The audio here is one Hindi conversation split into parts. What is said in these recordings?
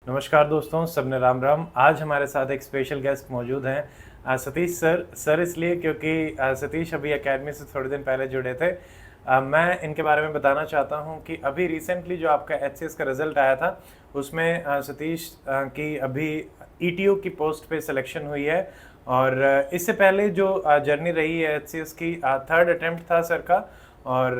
नमस्कार दोस्तों, सबने राम राम। आज हमारे साथ एक स्पेशल गेस्ट मौजूद हैं, सतीश सर इसलिए क्योंकि सतीश अभी एकेडमी से थोड़े दिन पहले जुड़े थे। मैं इनके बारे में बताना चाहता हूं कि अभी रिसेंटली जो आपका एचसीएस का रिजल्ट आया था उसमें सतीश की अभी ईटीओ की पोस्ट पे सिलेक्शन हुई है। और इससे पहले जो जर्नी रही है एचसीएस की, थर्ड अटेम्प्ट था सर का। और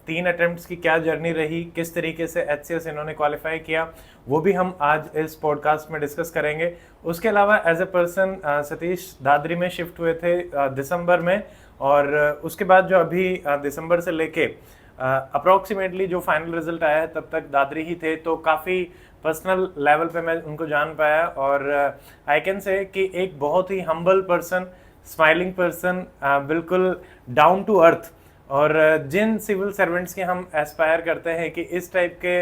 3 अटेम्प्ट्स की क्या जर्नी रही, किस तरीके से एचसीएस इन्होंने क्वालिफाई किया, वो भी हम आज इस पॉडकास्ट में डिस्कस करेंगे। उसके अलावा as a person Satish Dadri में शिफ्ट हुए थे दिसंबर में। और उसके बाद जो अभी दिसंबर से लेके अप्रोक्सीमेटली जो फाइनल रिजल्ट आया है तब तक दादरी ही थे, तो काफ़ी पर्सनल लेवल पे मैं उनको जान पाया। और आई कैन से कि एक बहुत ही हम्बल पर्सन, स्माइलिंग पर्सन, बिल्कुल डाउन टू अर्थ। और जिन सिविल सर्वेंट्स के हम एस्पायर करते हैं कि इस टाइप के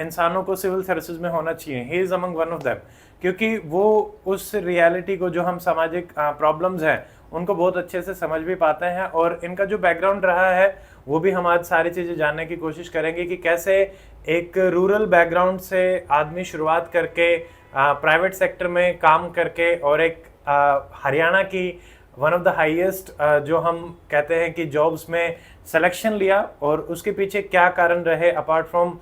इंसानों को सिविल सर्विसेज में होना चाहिए, he is among one of them. क्योंकि वो उस रियलिटी को, जो हम सामाजिक प्रॉब्लम्स हैं उनको बहुत अच्छे से समझ भी पाते हैं। और इनका जो बैकग्राउंड रहा है वो भी हम आज सारी चीज़ें जानने की कोशिश करेंगे कि कैसे एक रूरल बैकग्राउंड से आदमी शुरुआत करके प्राइवेट सेक्टर में काम करके और एक हरियाणा की वन ऑफ द हाईएस्ट जो हम कहते हैं कि जॉब्स में सिलेक्शन लिया, और उसके पीछे क्या कारण रहे अपार्ट फ्रॉम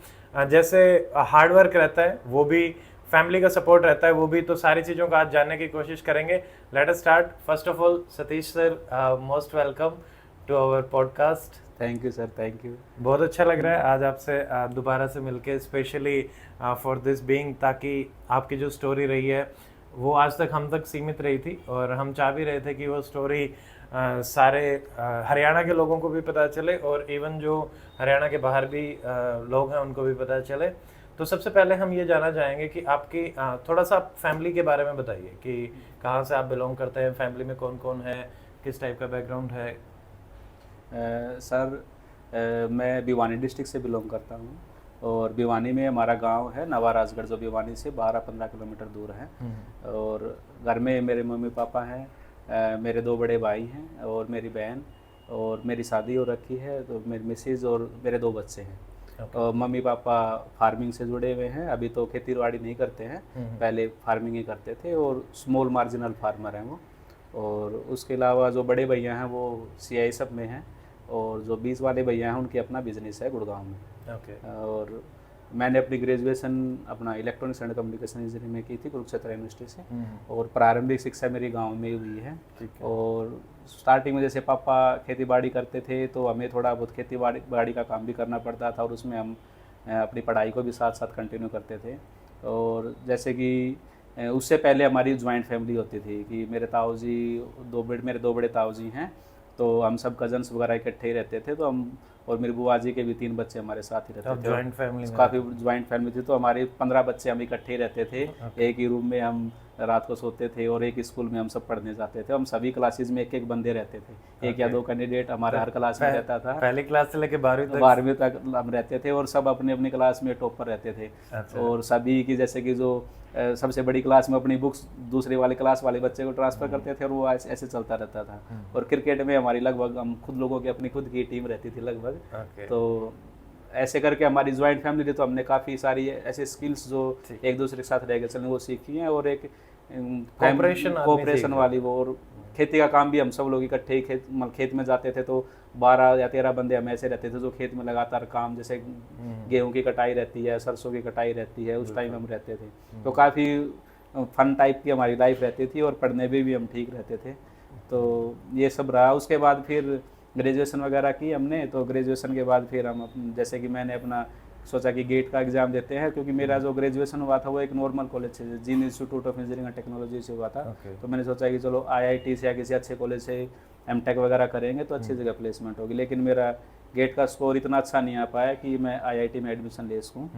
जैसे हार्डवर्क रहता है, वो भी फैमिली का सपोर्ट रहता है, वो भी। तो सारी चीज़ों का आज जानने की कोशिश करेंगे। Let us start. First of all Satish sir, most welcome to our podcast. Thank you sir, thank you. बहुत अच्छा लग रहा है आज आपसे दोबारा से मिलके, स्पेशली फॉर दिस बीइंग, ताकि आपकी जो स्टोरी रही है वो आज तक हम तक सीमित रही थी, और हम चाह भी रहे थे कि वो स्टोरी सारे हरियाणा के लोगों को भी पता चले, और इवन जो हरियाणा के बाहर भी लोग हैं उनको भी पता चले। तो सबसे पहले हम ये जानना चाहेंगे कि आपकी थोड़ा सा फैमिली के बारे में बताइए कि कहाँ से आप बिलोंग करते हैं, फैमिली में कौन कौन है, किस टाइप का बैकग्राउंड है। सर, मैं भिवानी डिस्ट्रिक्ट से बिलोंग करता हूँ, और भिवानी में हमारा गांव है नवा राजगढ़, जो भिवानी से 12-15 किलोमीटर दूर है। और घर में मेरे मम्मी पापा हैं, मेरे 2 बड़े भाई हैं और मेरी बहन, और मेरी शादी हो रखी है, तो मेरी मिसेज और मेरे 2 बच्चे हैं। और मम्मी पापा फार्मिंग से जुड़े हुए हैं। अभी तो खेती बाड़ी नहीं करते हैं, पहले फार्मिंग ही करते थे, और स्मॉल मार्जिनल फार्मर हैं वो। और उसके अलावा जो बड़े भैया हैं वो सीआई सब में हैं, और जो 20 वाले भैया हैं उनकी अपना बिजनेस है गुड़गांव में। और मैंने अपनी ग्रेजुएशन अपना इलेक्ट्रॉनिक्स एंड कम्युनिकेशन इंजीनियरिंग में की थी कुरुक्षेत्र यूनिवर्सिटी से, और प्रारंभिक शिक्षा मेरी गांव में हुई है। और स्टार्टिंग में जैसे पापा खेती बाड़ी करते थे, तो हमें थोड़ा बहुत खेती बाड़ी का काम भी करना पड़ता था, और उसमें हम अपनी पढ़ाई को भी साथ साथ कंटिन्यू करते थे। और जैसे कि उससे पहले हमारी ज्वाइंट फैमिली होती थी कि मेरे ताऊ जी, मेरे 2 बड़े ताऊ जी हैं, तो हम सब कजन्स वगैरह इकट्ठे ही रहते थे। तो हम, और मेरी बुआ जी के भी 3 बच्चे हमारे साथ ही रहते थे। जॉइंट फैमिली, काफ़ी ज्वाइंट फैमिली थी, तो हमारे 15 बच्चे हम इकट्ठे ही रहते थे। एक ही रूम में हम रात को सोते थे, और एक स्कूल में हम सब पढ़ने जाते थे। हम सभी क्लासेस में एक बंदे रहते थे, एक या 2 कैंडिडेट हमारे हर क्लास में रहता था। पहली क्लास से लेकर 12वीं तक हम रहते थे, और सब अपने अपनी क्लास में टॉपर रहते थे। और सभी की, जैसे कि जो सबसे बड़ी क्लास में अपनी बुक्स दूसरे वाले क्लास वाले बच्चे को ट्रांसफ़र करते थे, और वो ऐसे चलता रहता था। और क्रिकेट में हमारी लगभग, हम खुद लोगों की अपनी खुद की टीम रहती थी लगभग। तो ऐसे करके हमारी ज्वाइंट फैमिली थी, तो हमने काफ़ी सारी ऐसे स्किल्स जो एक दूसरे के साथ रह के चलने वो सीखी हैं। और एक कोऑपरेशन वाली वो, और खेती का काम भी हम सब लोग इकट्ठे ही खेत में जाते थे। तो 12 या 13 बंदे हम ऐसे रहते थे जो खेत में लगातार काम, जैसे गेहूं की कटाई रहती है, सरसों की कटाई रहती है, उस टाइम हम रहते थे। तो काफ़ी फन टाइप की हमारी लाइफ रहती थी, और पढ़ने में भी हम ठीक रहते थे। तो ये सब रहा। उसके बाद फिर ग्रेजुएशन वगैरह की हमने। तो ग्रेजुएशन के बाद फिर हम, जैसे कि मैंने अपना सोचा कि गेट का एग्ज़ाम देते हैं, क्योंकि मेरा जो ग्रेजुएशन हुआ था वो एक नॉर्मल कॉलेज से, Jind institute of engineering and technology से हुआ था। तो मैंने सोचा कि चलो आईआईटी से या किसी अच्छे कॉलेज से एमटेक वगैरह करेंगे तो अच्छी जगह प्लेसमेंट होगी। लेकिन मेरा गेट का स्कोर इतना अच्छा नहीं आ पाया कि मैं आईआईटी में एडमिशन ले सकूँ।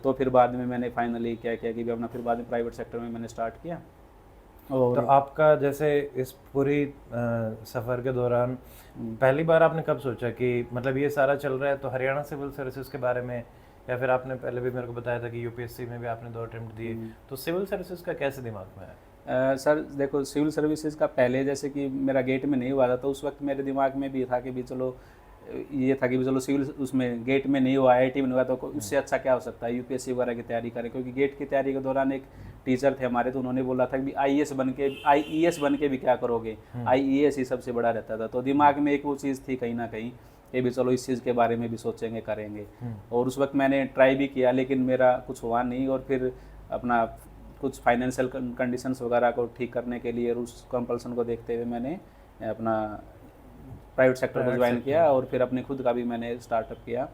तो फिर बाद में मैंने फाइनली क्या किया कि अपना फिर बाद में प्राइवेट सेक्टर में मैंने स्टार्ट किया। और तो आपका जैसे इस पूरी सफ़र के दौरान पहली बार आपने कब सोचा कि मतलब ये सारा चल रहा है तो हरियाणा सिविल सर्विसेज के बारे में, या फिर आपने पहले भी मेरे को बताया था कि यूपीएससी में भी आपने 2 अटेम्प्ट दिए, तो सिविल सर्विसेज का कैसे दिमाग में आया? सर देखो, सिविल सर्विसेज का पहले जैसे कि मेरा गेट में नहीं हुआ था, तो उस वक्त मेरे दिमाग में भी था कि भी चलो ये था कि चलो सिविल उसमें गेट में नहीं हुआ, IIT में नहीं हुआ, तो उससे अच्छा क्या हो सकता है, UPSC वगैरह की तैयारी करें। क्योंकि गेट की तैयारी के दौरान एक टीचर थे हमारे, तो उन्होंने बोला था कि IES बन के भी क्या करोगे, IES ही सबसे बड़ा रहता था। तो दिमाग में एक वो चीज़ थी कहीं ना कहीं कि भी चलो इस चीज़ के बारे में भी सोचेंगे, करेंगे। और उस वक्त मैंने ट्राई भी किया, लेकिन मेरा कुछ हुआ नहीं। और फिर अपना कुछ फाइनेंशियल कंडीशंस वगैरह को ठीक करने के लिए, उस कंपल्सन को देखते हुए मैंने अपना प्राइवेट सेक्टर को ज्वाइन किया, और फिर अपने खुद का भी मैंने स्टार्टअप किया।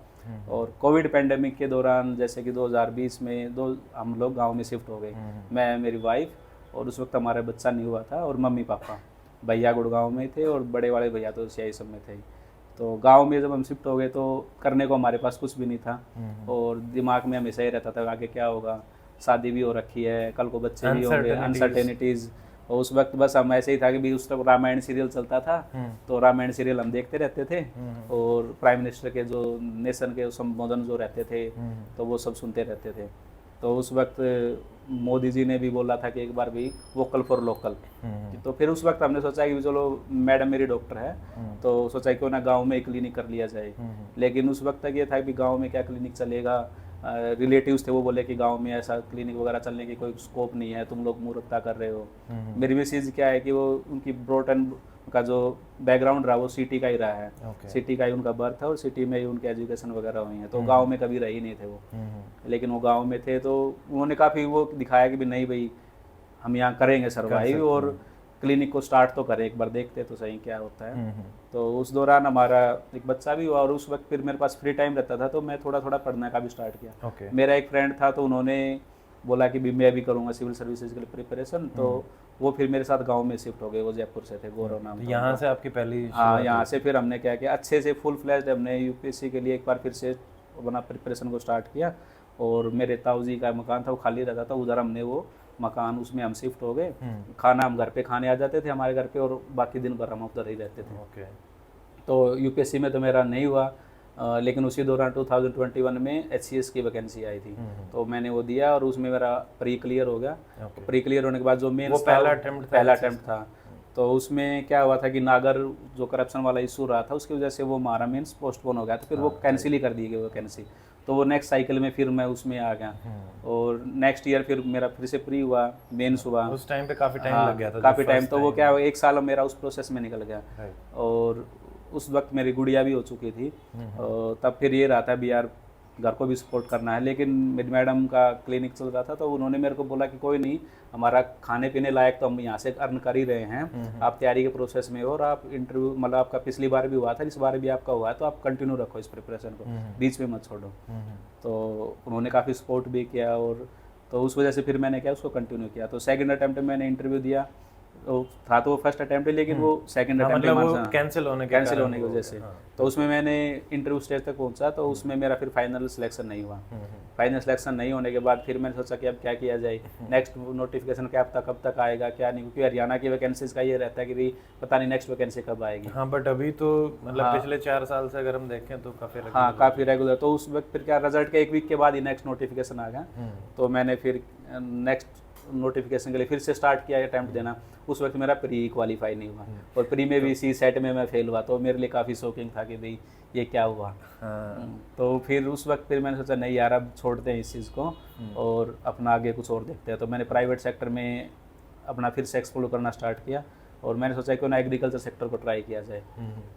और कोविड पेंडेमिक के दौरान, जैसे कि 2020 में हम लोग गांव में शिफ्ट हो गए, मैं, मेरी वाइफ, और उस वक्त हमारा बच्चा नहीं हुआ था, और मम्मी पापा। भैया गुड़गांव में थे और बड़े वाले भैया तो CI सब में थे। तो गांव में जब हम शिफ्ट हो गए तो करने को हमारे पास कुछ भी नहीं था, और दिमाग में हमेशा ही रहता था आगे क्या होगा, शादी भी हो रखी है, कल को बच्चे भी होंगे, अनसर्टेनिटीज़। और उस वक्त बस हम ऐसे ही था कि भी उस वक्त रामायण सीरियल चलता था, तो रामायण सीरियल हम देखते रहते थे, और प्राइम मिनिस्टर के जो नेशन के संबोधन जो रहते थे तो वो सब सुनते रहते थे। तो उस वक्त मोदी जी ने भी बोला था कि एक बार भी वोकल फॉर लोकल। तो फिर उस वक्त हमने सोचा कि चलो मैडम मेरी डॉक्टर है, तो सोचा क्यों ना गांव में एक क्लिनिक कर लिया जाए। लेकिन उस वक्त तक ये था कि गांव में क्या क्लिनिक चलेगा, रिलेटिव्स थे वो बोले कि गांव में ऐसा क्लिनिक वगैरह चलने की कोई स्कोप नहीं है, तुम लोग मूर्खता कर रहे हो। मेरी मिसेज क्या है कि वो उनकी ब्रोटन का जो बैकग्राउंड रहा वो सिटी का ही रहा है, सिटी का ही उनका बर्थ है, और सिटी में ही उनकी एजुकेशन वगैरह हुई है, तो गांव में कभी रहे ही नहीं थे वो। लेकिन वो गांव में थे, तो उन्होंने काफ़ी वो दिखाया कि भी नहीं भाई हम यहाँ करेंगे सर्वाइव, और क्लिनिक को स्टार्ट तो करें, एक बार देखते तो सही क्या होता है। तो उस दौरान हमारा एक बच्चा भी हुआ, और उस वक्त फिर मेरे पास फ्री टाइम रहता था, तो मैं थोड़ा थोड़ा पढ़ने का भी स्टार्ट किया। मेरा एक फ्रेंड था, तो उन्होंने बोला कि भी मैं भी करूँगा सिविल सर्विसेज के लिए प्रिपरेशन, तो वो फिर मेरे साथ गांव में शिफ्ट हो गए। वो जयपुर से थे, गौरव नाम। यहाँ से आपकी पहली? हाँ, यहाँ से फिर हमने क्या किया, अच्छे से फुल फ्लैश्ड हमने UPSC के लिए एक बार फिर से अपना प्रिपरेशन को स्टार्ट किया। और मेरे ताऊ जी का मकान था, वो खाली रहता था, उधर हमने वो मकान, उसमें हम शिफ्ट हो गए। खाना हम घर पे खाने आ जाते थे हमारे घर पे, और बाकी दिन भर हम उधर ही रहते थे। तो UPSC में तो मेरा नहीं हुआ, लेकिन उसी दौरान 2021 में HCS की वैकेंसी आई थी, तो मैंने वो दिया, और उसमें मेरा प्री क्लियर हो गया। प्री क्लियर होने के बाद जो मेंस पहला अटेम्प्ट था, तो उसमें क्या हुआ था कि नागर जो करप्शन वाला इशू रहा था, उसकी वजह से वो हमारा मेंस पोस्टपोन हो गया, तो फिर वो कैंसिल ही कर दी गई वैकेंसी। तो वो नेक्स्ट साइकिल में फिर मैं उसमें आ गया, और नेक्स्ट ईयर फिर मेरा फिर से प्री हुआ, मेंस हुआ। उस टाइम पे काफ़ी टाइम लग गया था, काफ़ी टाइम। तो वो क्या, 1 साल मेरा उस प्रोसेस में निकल गया। और उस वक्त मेरी गुड़िया भी हो चुकी थी, तब फिर ये रहा था भी यार घर को भी सपोर्ट करना है। लेकिन मेरी मैडम का क्लिनिक चल रहा था, तो उन्होंने मेरे को बोला कि कोई नहीं, हमारा खाने पीने लायक तो हम यहाँ से अर्न कर ही रहे हैं, आप तैयारी के प्रोसेस में हो, और आप इंटरव्यू, मतलब आपका पिछली बार भी हुआ था, इस बार भी आपका हुआ है, तो आप कंटिन्यू रखो इस प्रिपरेशन को, बीच में मत छोड़ो। तो उन्होंने काफ़ी सपोर्ट भी किया, और तो उस वजह से फिर मैंने क्या उसको कंटिन्यू किया। तो सेकंड अटेम्प्ट में मैंने इंटरव्यू दिया, तो था तो वो फर्स्ट अटेम्प्ट, लेकिन वो सेकंड अटेम्प्ट मतलब कैंसिल होने की वजह से। तो उसमें मैंने इंटरव्यू स्टेज तक पहुंचा, तो उसमें मेरा फिर फाइनल सिलेक्शन नहीं हुआ। फाइनल सिलेक्शन नहीं होने के बाद फिर मैंने सोचा कि अब क्या किया जाए, नेक्स्ट नोटिफिकेशन क्या कब तक आएगा क्या नहीं, क्योंकि हरियाणा की वैकेंसीज का ये रहता है कि भाई पता नहीं नेक्स्ट वैकेंसी कब आएगी। हाँ, बट अभी तो मतलब पिछले 4 साल से अगर हम देखें तो काफ़ी रेगुलर। तो उस वक्त फिर क्या, रिजल्ट के 1 वीक के बाद ही नेक्स्ट नोटिफिकेशन आ गया, तो मैंने फिर नेक्स्ट नोटिफिकेशन के लिए फिर से स्टार्ट किया अटैम्प्ट देना। उस वक्त मेरा प्री क्वालिफाई नहीं हुआ, और प्री में भी CSET में मैं फेल हुआ, तो मेरे लिए काफ़ी शॉकिंग था कि भाई ये क्या हुआ। तो फिर उस वक्त फिर मैंने सोचा नहीं यार, अब छोड़ते हैं इस चीज़ को और अपना आगे कुछ और देखते हैं। तो मैंने प्राइवेट सेक्टर में अपना फिर से एक्सप्लोर करना स्टार्ट किया, और मैंने सोचा क्यों ना एग्रीकल्चर सेक्टर को ट्राई किया जाए।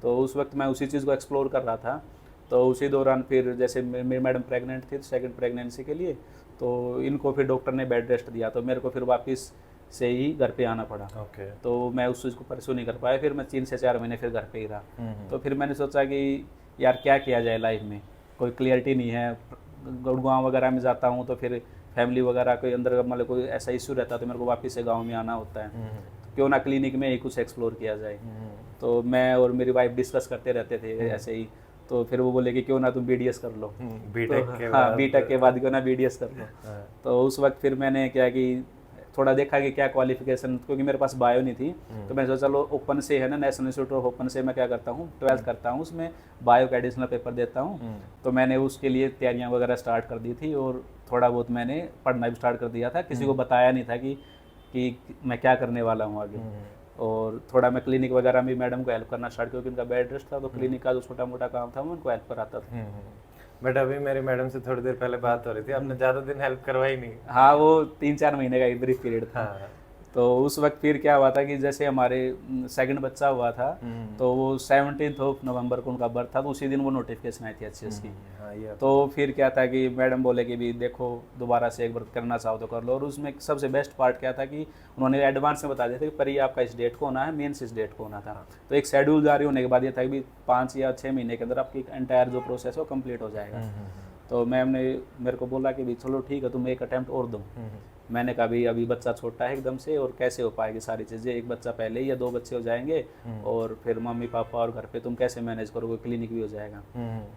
तो उस वक्त मैं उसी चीज़ को एक्सप्लोर कर रहा था। तो उसी दौरान फिर जैसे मेरी मैडम प्रेग्नेंट थी सेकंड प्रेगनेंसी के लिए, तो इनको फिर डॉक्टर ने बेड रेस्ट दिया, तो मेरे को फिर वापस से ही घर पे आना पड़ा। तो मैं उस चीज़ को परस्यू नहीं कर पाया, फिर मैं 3 से 4 महीने फिर घर पे ही रहा। तो फिर मैंने सोचा कि यार क्या किया जाए लाइफ में, कोई क्लियरिटी नहीं है। गुड़गांव वगैरह में जाता हूँ तो फिर फैमिली वगैरह कोई अंदर मतलब कोई ऐसा इशू रहता है, तो मेरे को वापस से गाँव में आना होता है। तो क्यों ना क्लिनिक में ही कुछ एक्सप्लोर किया जाए। तो मैं और मेरी वाइफ डिस्कस करते रहते थे ऐसे ही। तो फिर वो बोले कि क्यों ना तुम BDS कर लो, बीटेक के बाद क्यों ना BDS कर लो। तो उस वक्त फिर मैंने क्या कि थोड़ा देखा कि क्या क्वालिफिकेशन, क्योंकि मेरे पास बायो नहीं थी, तो मैंने सोचा चलो ओपन से है ना, नेशनल इंस्टीट्यूट ऑफ ओपन से मैं क्या करता हूँ 12th करता हूँ, उसमें बायो का एडिशनल पेपर देता हूँ। तो मैंने उसके लिए तैयारियाँ वगैरह स्टार्ट कर दी थी, और थोड़ा बहुत मैंने पढ़ना भी स्टार्ट कर दिया था। किसी को बताया नहीं था कि मैं क्या करने वाला हूँ आगे। और थोड़ा मैं क्लिनिक वगैरह में मैडम को हेल्प करना स्टार्ट, क्योंकि उनका बेड रेस्ट था, तो क्लिनिक का जो छोटा मोटा काम था मैं उनको हेल्प कराता था। बट अभी मेरी मैडम से थोड़ी देर पहले बात हो रही थी, आपने ज़्यादा दिन हेल्प करवाई नहीं। हाँ, वो 3-4 महीने का एक ब्रीफ पीरियड था। हाँ। तो उस वक्त फिर क्या हुआ था कि जैसे हमारे सेकंड बच्चा हुआ था, तो वो 17 नवंबर को उनका बर्थ था, तो उसी दिन वो नोटिफिकेशन आई थी HCS की। हाँ, ये तो फिर क्या था कि मैडम बोले कि भी देखो दोबारा से एक बार करना चाहो तो कर लो। और उसमें सबसे बेस्ट पार्ट क्या था कि उन्होंने एडवांस में बता दिया था कि पर ये आपका इस डेट को होना है, मेंस इस डेट को होना था। तो एक शेड्यूल जारी होने के बाद ये था कि 5 या 6 महीने के अंदर आपकी एंटायर जो प्रोसेस है वो कंप्लीट हो जाएगा। तो मैम ने मेरे को बोला कि भी चलो ठीक है, तुम एक अटैम्प्ट और दो। मैंने कहा भी अभी बच्चा छोटा है एकदम से, और कैसे हो पाएगी सारी चीज़ें, एक बच्चा पहले ही या 2 बच्चे हो जाएंगे, और फिर मम्मी पापा और घर पे तुम कैसे मैनेज करोगे, क्लिनिक भी हो जाएगा।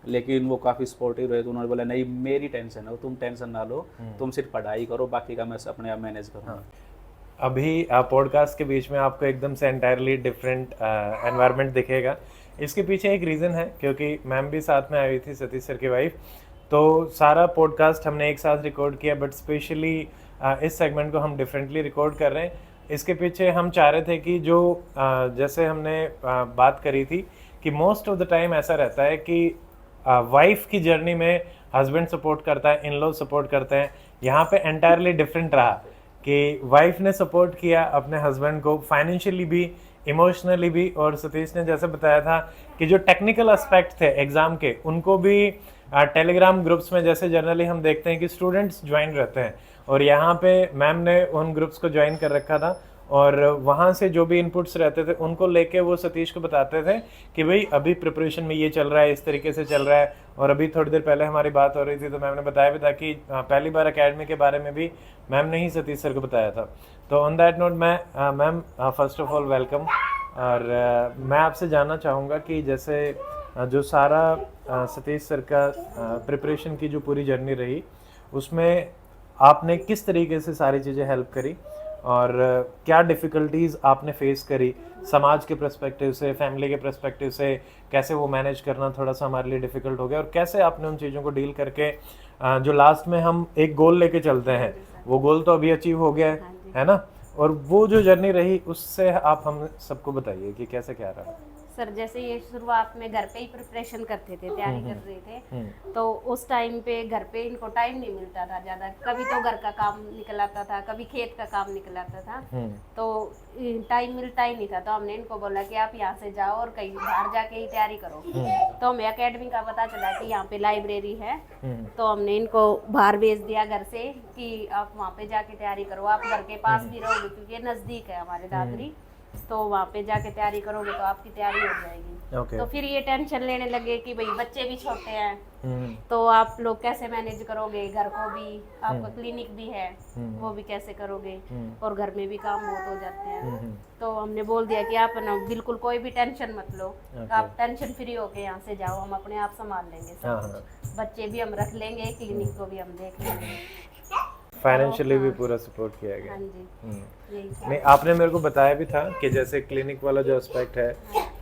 लेकिन वो काफ़ी सपोर्टिव रहे, तो उन्होंने बोला नहीं मेरी टेंशन है, तुम टेंशन ना लो, तुम सिर्फ पढ़ाई करो, बाकी का मैं अपने आप मैनेज करूँगा। अभी पॉडकास्ट के बीच में आपको एकदम से एंटायरली डिफरेंट एनवायरनमेंट दिखेगा। इसके पीछे एक रीज़न है, क्योंकि मैम भी साथ में आई हुई थी, सतीश सर की वाइफ। तो सारा पॉडकास्ट हमने एक साथ रिकॉर्ड किया, बट स्पेशली इस सेगमेंट को हम डिफरेंटली रिकॉर्ड कर रहे हैं। इसके पीछे हम चाह रहे थे कि जो जैसे हमने बात करी थी कि मोस्ट ऑफ द टाइम ऐसा रहता है कि वाइफ की जर्नी में हस्बैंड सपोर्ट करता है, इन लॉ सपोर्ट करते हैं। यहाँ पे एंटायरली डिफरेंट रहा कि वाइफ ने सपोर्ट किया अपने हस्बैंड को फाइनेंशियली भी, इमोशनली भी, और सतीश ने जैसे बताया था कि जो टेक्निकल एस्पेक्ट थे एग्ज़ाम के, उनको भी टेलीग्राम ग्रुप्स में जैसे जनरली हम देखते हैं कि स्टूडेंट्स ज्वाइन रहते हैं, और यहाँ पे मैम ने उन ग्रुप्स को ज्वाइन कर रखा था, और वहाँ से जो भी इनपुट्स रहते थे उनको लेके वो सतीश को बताते थे कि भाई अभी प्रिपरेशन में ये चल रहा है, इस तरीके से चल रहा है। और अभी थोड़ी देर पहले हमारी बात हो रही थी तो मैम ने बताया भी था कि पहली बार एकेडमी के बारे में भी मैम ने ही सतीश सर को बताया था। तो ऑन दैट नोट मैं ma'am first of all welcome. और मैं आपसे जानना चाहूँगा कि जैसे जो सारा सतीश सर का प्रिपरेशन की जो पूरी जर्नी रही, उसमें आपने किस तरीके से सारी चीज़ें हेल्प करी, और क्या डिफ़िकल्टीज़ आपने फेस करी समाज के पर्सपेक्टिव से, फैमिली के पर्सपेक्टिव से, कैसे वो मैनेज करना थोड़ा सा हमारे लिए डिफ़िकल्ट हो गया, और कैसे आपने उन चीज़ों को डील करके जो लास्ट में हम एक गोल लेके चलते हैं, वो गोल तो अभी अचीव हो गया है ना, और वो जो जर्नी रही उससे आप हम सबको बताइए कि कैसे क्या रहा। सर जैसे ये शुरुआत में घर पे ही प्रिपरेशन करते थे, तैयारी कर रहे थे, तो उस टाइम पे घर पे इनको टाइम नहीं मिलता था ज़्यादा। कभी तो घर का काम निकल आता था, कभी खेत का काम निकल आता था, तो टाइम मिलता ही नहीं था। तो हमने इनको बोला कि आप यहाँ से जाओ और कहीं बाहर जाके ही तैयारी करो। तो हमें एकेडमी का पता चला कि यहाँ पे लाइब्रेरी है, तो हमने इनको बाहर भेज दिया घर से कि आप वहाँ पे जाके तैयारी करो, आप घर के पास भी रहोगे क्योंकि नज़दीक है हमारे दादरी, तो वहाँ पे जाके तैयारी करोगे तो आपकी तैयारी हो जाएगी। तो फिर ये टेंशन लेने लगे कि भाई बच्चे भी छोटे हैं, तो आप लोग कैसे मैनेज करोगे, घर को भी, आपका क्लिनिक भी है वो भी कैसे करोगे, और घर में भी काम बहुत हो जाते हैं। तो हमने बोल दिया कि आप ना बिल्कुल कोई भी टेंशन मत लो, आप टेंशन फ्री होके यहाँ से जाओ, हम अपने आप संभाल लेंगे सब कुछ, बच्चे भी हम रख लेंगे, क्लिनिक को भी हम देख लेंगे। फाइनेंशियली भी पूरा सपोर्ट किया गया। हाँ जी, यही था। नहीं, आपने मेरे को बताया भी था कि जैसे क्लिनिक वाला जो एस्पेक्ट है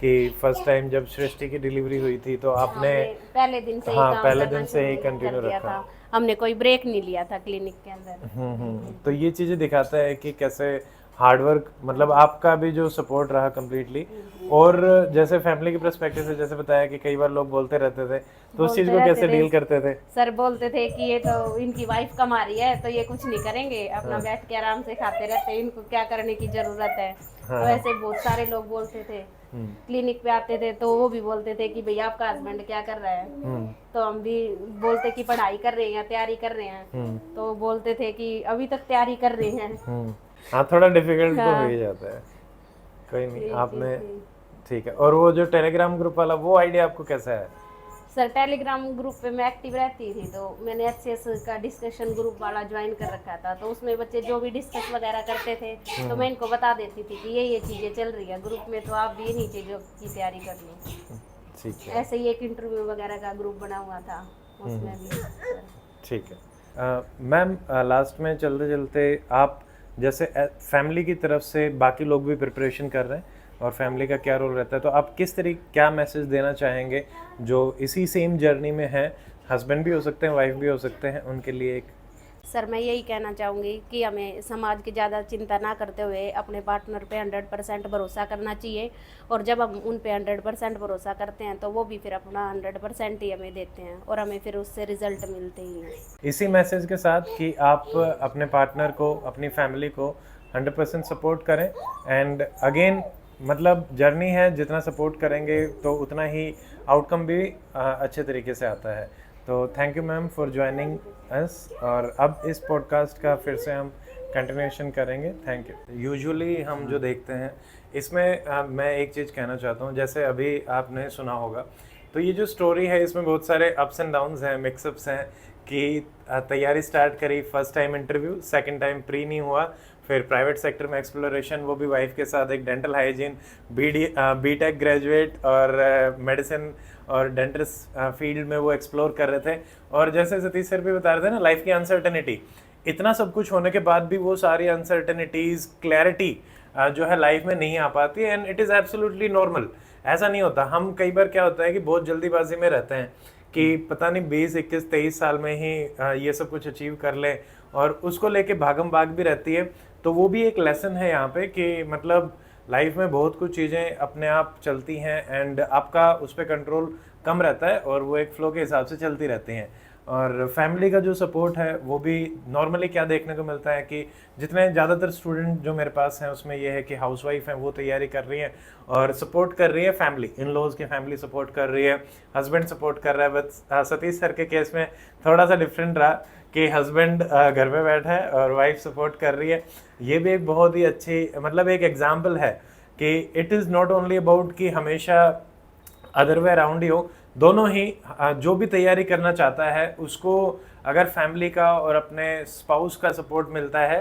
कि फर्स्ट टाइम जब सृष्टि की डिलीवरी हुई थी तो आपने पहले दिन से ही हाँ काम पहले करना दिन से ही शुरू कंटिन्यू कर दिया रखा। था, हमने कोई ब्रेक नहीं लिया था क्लिनिक के अंदर। तो ये चीज़ें दिखाता है कि कैसे हार्डवर्क, मतलब आपका भी जो सपोर्ट रहा कम्प्लीटली। और जैसे फैमिली के पर्सपेक्टिव से जैसे बताया कि कई बार लोग बोलते रहते थे, तो उस चीज़ को कैसे डील करते थे? सर बोलते थे कि ये तो इनकी वाइफ कमा रही है तो ये कुछ नहीं करेंगे, अपना बैठ के आराम से खाते रहते हैं, इनको क्या करने की जरूरत है। तो ऐसे बहुत सारे लोग बोलते थे। क्लिनिक पे आते थे तो वो भी बोलते थे कि भैया आपका हस्बैंड क्या कर रहा है, तो हम भी बोलते कि पढ़ाई कर रहे हैं, तैयारी कर रहे हैं, तो बोलते थे कि अभी तक तैयारी कर रहे हैं। हाँ, थोड़ा डिफिकल्ट तो हो ही जाता है, कोई नहीं। आपने ठीक है। और वो जो टेलीग्राम ग्रुप वाला वो आइडिया आपको कैसा है? सर टेलीग्राम ग्रुप पे मैं एक्टिव रहती थी, तो मैंने HCS का डिस्कशन ग्रुप वाला ज्वाइन कर रखा था, तो उसमें बच्चे जो भी डिस्कस वगैरह करते थे तो मैं इनको बता देती थी कि ये चीज़ें चल रही है ग्रुप में, तो आप भी इन्हीं चीज़ों की तैयारी कर लो। ठीक है। ऐसे ही एक इंटरव्यू वगैरह का ग्रुप बना हुआ था, उसमें भी। ठीक है। मैम लास्ट में चलते चलते आप जैसे फैमिली की तरफ से बाकी लोग भी प्रिपरेशन कर रहे हैं और फैमिली का क्या रोल रहता है, तो आप किस तरीके क्या मैसेज देना चाहेंगे जो इसी सेम जर्नी में हैं, हस्बैंड भी हो सकते हैं, वाइफ भी हो सकते हैं, उनके लिए एक सर मैं यही कहना चाहूँगी कि हमें समाज की ज़्यादा चिंता ना करते हुए अपने पार्टनर पे 100% भरोसा करना चाहिए, और जब हम उन पे 100% भरोसा करते हैं तो वो भी फिर अपना 100% ही हमें देते हैं और हमें फिर उससे रिजल्ट मिलते ही हैं। इसी मैसेज के साथ कि आप अपने पार्टनर को, अपनी फैमिली को 100% सपोर्ट करें, एंड अगेन मतलब जर्नी है, जितना सपोर्ट करेंगे तो उतना ही आउटकम भी अच्छे तरीके से आता है। तो thank you ma'am for joining us, और अब इस पॉडकास्ट का फिर से हम कंटिन्यूएशन करेंगे। Thank you. यूजुअली हम जो देखते हैं इसमें मैं एक चीज़ कहना चाहता हूँ, जैसे अभी आपने सुना होगा, तो ये जो स्टोरी है इसमें बहुत सारे अप्स एंड डाउन्स हैं, मिक्सअप्स हैं कि तैयारी स्टार्ट करी, first time interview, second time pre नहीं हुआ, फिर प्राइवेट सेक्टर में एक्सप्लोरेशन, वो भी वाइफ के साथ, एक डेंटल हाइजीन, बीटेक ग्रेजुएट और मेडिसिन और डेंटिस्ट फील्ड में वो एक्सप्लोर कर रहे थे। और जैसे सतीश सर भी बता रहे थे ना, लाइफ की अनसर्टेनिटी, इतना सब कुछ होने के बाद भी वो सारी अनसर्टेनिटीज़, क्लैरिटी जो है लाइफ में नहीं आ पाती, and it is absolutely normal. ऐसा नहीं होता, हम कई बार क्या होता है कि बहुत जल्दीबाजी में रहते हैं कि पता नहीं 20, 21, 23 साल में ही ये सब कुछ अचीव कर लें, और उसको लेके भागम भाग भी रहती है। तो वो भी एक लेसन है यहाँ पे कि मतलब लाइफ में बहुत कुछ चीज़ें अपने आप चलती हैं, एंड आपका उस पर कंट्रोल कम रहता है और वो एक फ्लो के हिसाब से चलती रहती हैं। और फैमिली का जो सपोर्ट है वो भी नॉर्मली क्या देखने को मिलता है कि जितने ज़्यादातर स्टूडेंट जो मेरे पास हैं उसमें ये है कि हाउसवाइफ हैं, वो तैयारी कर रही हैं और सपोर्ट कर रही है फैमिली, इन लॉज की फैमिली सपोर्ट कर रही है, हस्बैंड सपोर्ट कर रहा है। बट सतीश सर के केस में थोड़ा सा डिफरेंट रहा कि हस्बैंड घर पे बैठा है और वाइफ सपोर्ट कर रही है। ये भी एक बहुत ही अच्छी मतलब एक एग्जाम्पल है कि it is not only about कि हमेशा अदर वे अराउंड ही हो, दोनों ही जो भी तैयारी करना चाहता है उसको अगर फैमिली का और अपने स्पाउस का सपोर्ट मिलता है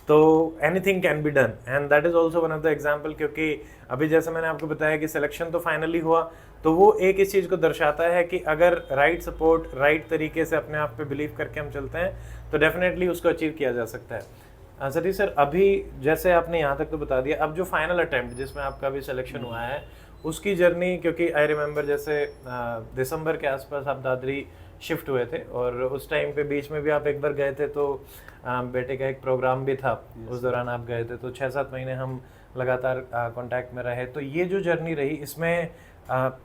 तो anything can be done, and that is also one of the example. क्योंकि अभी जैसे मैंने आपको बताया कि सिलेक्शन तो फाइनली हुआ, तो वो एक इस चीज़ को दर्शाता है कि अगर राइट सपोर्ट, राइट तरीके से अपने आप पे बिलीव करके हम चलते हैं तो डेफिनेटली उसको अचीव किया जा सकता है। सतीश सर, अभी जैसे आपने यहाँ तक तो बता दिया, अब जो फाइनल अटेम्प्ट जिसमें आपका भी सिलेक्शन हुआ है उसकी जर्नी, क्योंकि आई रिमेंबर जैसे दिसंबर के आसपास आप दादरी शिफ्ट हुए थे और उस टाइम पे बीच में भी आप एक बार गए थे, तो बेटे का एक प्रोग्राम भी था, उस दौरान आप गए थे, तो 6-7 महीने हम लगातार कांटेक्ट में रहे। तो ये जो जर्नी रही इसमें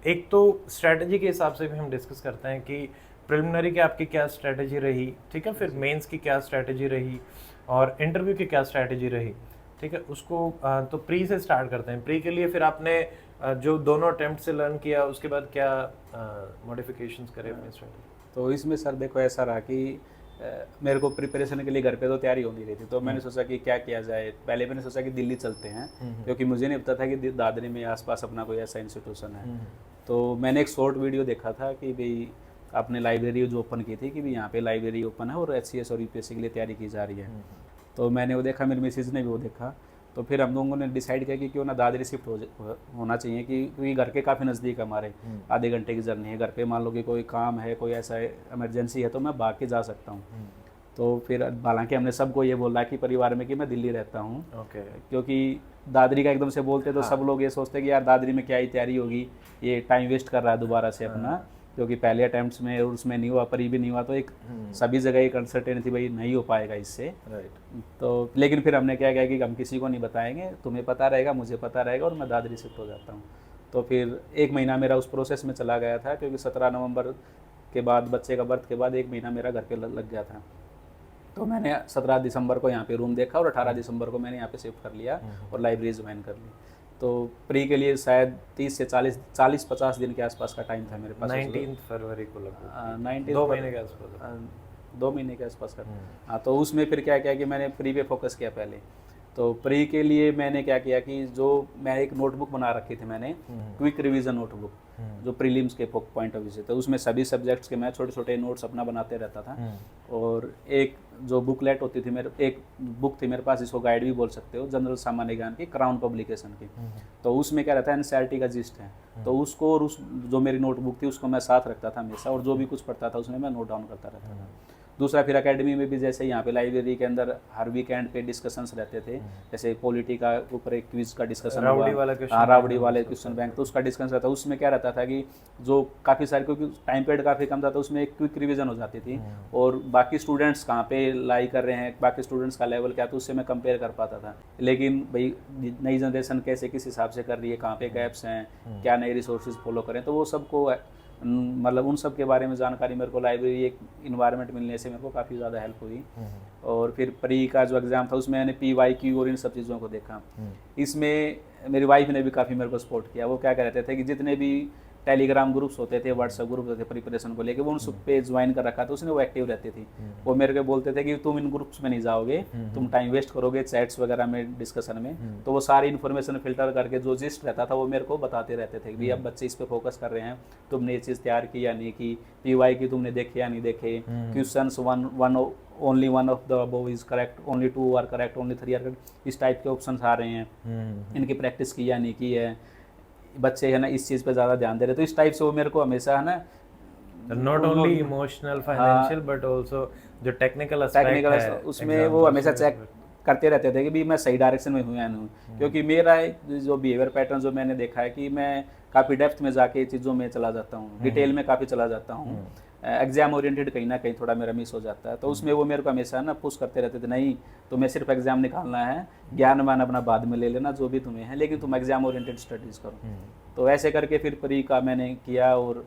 एक तो स्ट्रेटजी के हिसाब से भी हम डिस्कस करते हैं कि प्रिलिमिनरी की आपकी क्या स्ट्रेटजी रही, ठीक है, फिर मेंस की क्या स्ट्रेटजी रही और इंटरव्यू की क्या स्ट्रेटजी रही, ठीक है। उसको तो प्री से स्टार्ट करते हैं। प्री के लिए फिर आपने जो दोनों अटेम्प्ट से लर्न किया उसके बाद क्या मॉडिफिकेशंस करे अपनी स्ट्रेटजी? तो इसमें सर देखो ऐसा रहा कि मेरे को प्रिपरेशन के लिए घर पे तो तैयारी होती रही थी, तो मैंने सोचा कि क्या किया जाए। पहले मैंने सोचा कि दिल्ली चलते हैं, क्योंकि मुझे नहीं पता था कि दादरी में आसपास अपना कोई ऐसा इंस्टीट्यूशन है। तो मैंने एक शॉर्ट वीडियो देखा था कि भाई आपने लाइब्रेरी जो ओपन की थी कि भाई यहाँ पे लाइब्रेरी ओपन है और HCS और UPSC के लिए तैयारी की जा रही है। तो मैंने वो देखा, मेरी मिसेज ने भी वो देखा, तो फिर हम लोगों ने डिसाइड किया कि क्यों ना दादरी शिफ्ट होना चाहिए, कि क्योंकि घर के काफ़ी नज़दीक हमारे, आधे घंटे की जर्नी है। घर पे मान लो कि कोई काम है, कोई ऐसा इमरजेंसी है तो मैं भाग के जा सकता हूँ। तो फिर हालांकि हमने सबको ये बोला कि परिवार में कि मैं दिल्ली रहता हूँ, क्योंकि दादरी का एकदम से बोलते तो सब लोग ये सोचते कि यार दादरी में क्या ही तैयारी होगी, ये टाइम वेस्ट कर रहा है दोबारा से अपना, क्योंकि पहले अटैम्प्ट्स में और उसमें नहीं हुआ, परी भी नहीं हुआ, तो एक सभी जगह एक अनसर्टेनिटी भाई नहीं हो पाएगा इससे। तो लेकिन फिर हमने क्या किया कि हम किसी को नहीं बताएंगे, तुम्हें पता रहेगा, मुझे पता रहेगा, और मैं दादरी शिफ्ट हो जाता हूँ। तो फिर 1 महीना मेरा उस प्रोसेस में चला गया था, क्योंकि 17 नवंबर के बाद, बच्चे का बर्थ के बाद 1 महीना मेरा घर पे लग गया था। तो मैंने 17 दिसंबर को यहाँ पे रूम देखा और 18 दिसंबर को मैंने यहाँ पे शिफ्ट कर लिया और लाइब्रेरी ज्वाइन कर ली। तो प्री के लिए शायद 30 से 40-50 दिन के आसपास का टाइम था मेरे पास। 19 फरवरी को लगभग 2 महीने के आसपास, 2 महीने के आसपास का। हाँ, तो उसमें फिर क्या किया कि मैंने प्री पे फोकस किया पहले। तो प्री के लिए मैंने क्या किया कि जो मैं एक नोटबुक बना रखी थी मैंने, क्विक रिवीजन नोटबुक, जो प्रीलिम्स के पॉइंट ऑफ व्यू से, तो उसमें सभी सब्जेक्ट्स के मैं छोटे छोटे नोट्स अपना बनाते रहता था। और एक जो बुकलेट होती थी मेरे, एक बुक थी मेरे पास, इसको गाइड भी बोल सकते हो, जनरल सामान्य ज्ञान की, क्राउन पब्लिकेशन की। तो उसमें क्या रहता है, NCERT का जिस्ट है, तो उसको और उस जो मेरी नोटबुक थी उसको मैं साथ रखता था हमेशा, और जो भी कुछ पढ़ता था उसमें मैं नोट डाउन करता रहता था। दूसरा फिर एकेडमी में भी जैसे यहाँ पे लाइब्रेरी के अंदर हर वीकेंड पे डिस्कशंस रहते थे, जैसे पॉलिटी का ऊपर एक क्विज का डिस्कशन हुआ, रावड़ी वाले क्वेश्चन बैंक, तो उसका डिस्कशन रहता। उसमें क्या रहता था कि जो काफ़ी सारे, क्योंकि टाइम पीरियड काफ़ी कम था, तो उसमें एक क्विक रिवीजन हो जाती थी और बाकी स्टूडेंट्स कहाँ पे लाई कर रहे हैं, बाकी स्टूडेंट्स का लेवल क्या, तो उससे मैं कंपेयर कर पाता था। लेकिन भाई नई जनरेशन कैसे किस हिसाब से कर रही है, कहाँ पे गैप्स हैं, क्या नए रिसोर्सेज फॉलो करें, तो वो सबको मतलब उन सब के बारे में जानकारी मेरे को लाइब्रेरी एक इन्वायरमेंट मिलने से मेरे को काफ़ी ज़्यादा हेल्प हुई। और फिर प्री का जो एग्ज़ाम था उसमें मैंने PYQ और इन सब चीज़ों को देखा। इसमें मेरी वाइफ ने भी काफ़ी मेरे को सपोर्ट किया। वो क्या कहते थे कि जितने भी टेलीग्राम ग्रुप्स होते थे, व्हाट्सएप ग्रुप होते थे प्रिपरेशन को लेके, वो उन सब पे ज्वाइन कर रखा था उसने, वो एक्टिव रहती थी। वो मेरे को बोलते थे कि तुम इन ग्रुप्स में नहीं जाओगे, तुम टाइम वेस्ट करोगे चैट्स वगैरह में, डिस्कशन में। तो वो सारी इन्फॉर्मेशन फिल्टर करके जो जिस्ट रहता था वो मेरे को बताते रहते थे कि अब बच्चे इस पे फोकस कर रहे हैं, तुमने ये चीज़ तैयार की या नहीं की, PYQ तुमने देखे या नहीं देखे, questions only one of the above is correct, only 2 are correct, only 3 are correct, इस टाइप के ऑप्शन आ रहे हैं, इनकी प्रैक्टिस की या नहीं की है, बच्चे है ना इस चीज़ पे ज़्यादा ध्यान दे रहे। तो इस टाइप से वो मेरे को हमेशा है ना not only emotional financial but also जो टेक्निकल एस्पेक्ट है उसमें वो हमेशा चेक करते रहते थे कि भी मैं सही डायरेक्शन में हूँ या नहीं। क्योंकि मेरा जो बिहेवियर पैटर्न जो मैंने देखा है कि मैं काफ़ी डेप्थ में जाके चीज़ों में चला जाता हूँ, डिटेल में काफ़ी चला जाता हूँ, एग्जाम ओरिएंटेड कहीं ना कहीं थोड़ा मेरा मिस हो जाता है। तो उसमें वो मेरे को हमेशा ना पुश करते रहते थे, नहीं तुम्हें सिर्फ एग्जाम निकालना है, ज्ञान वान अपना बाद में ले लेना जो भी तुम्हें है, लेकिन तुम एग्जाम ओरिएंटेड स्टडीज़ करो। तो ऐसे करके फिर प्री का मैंने किया और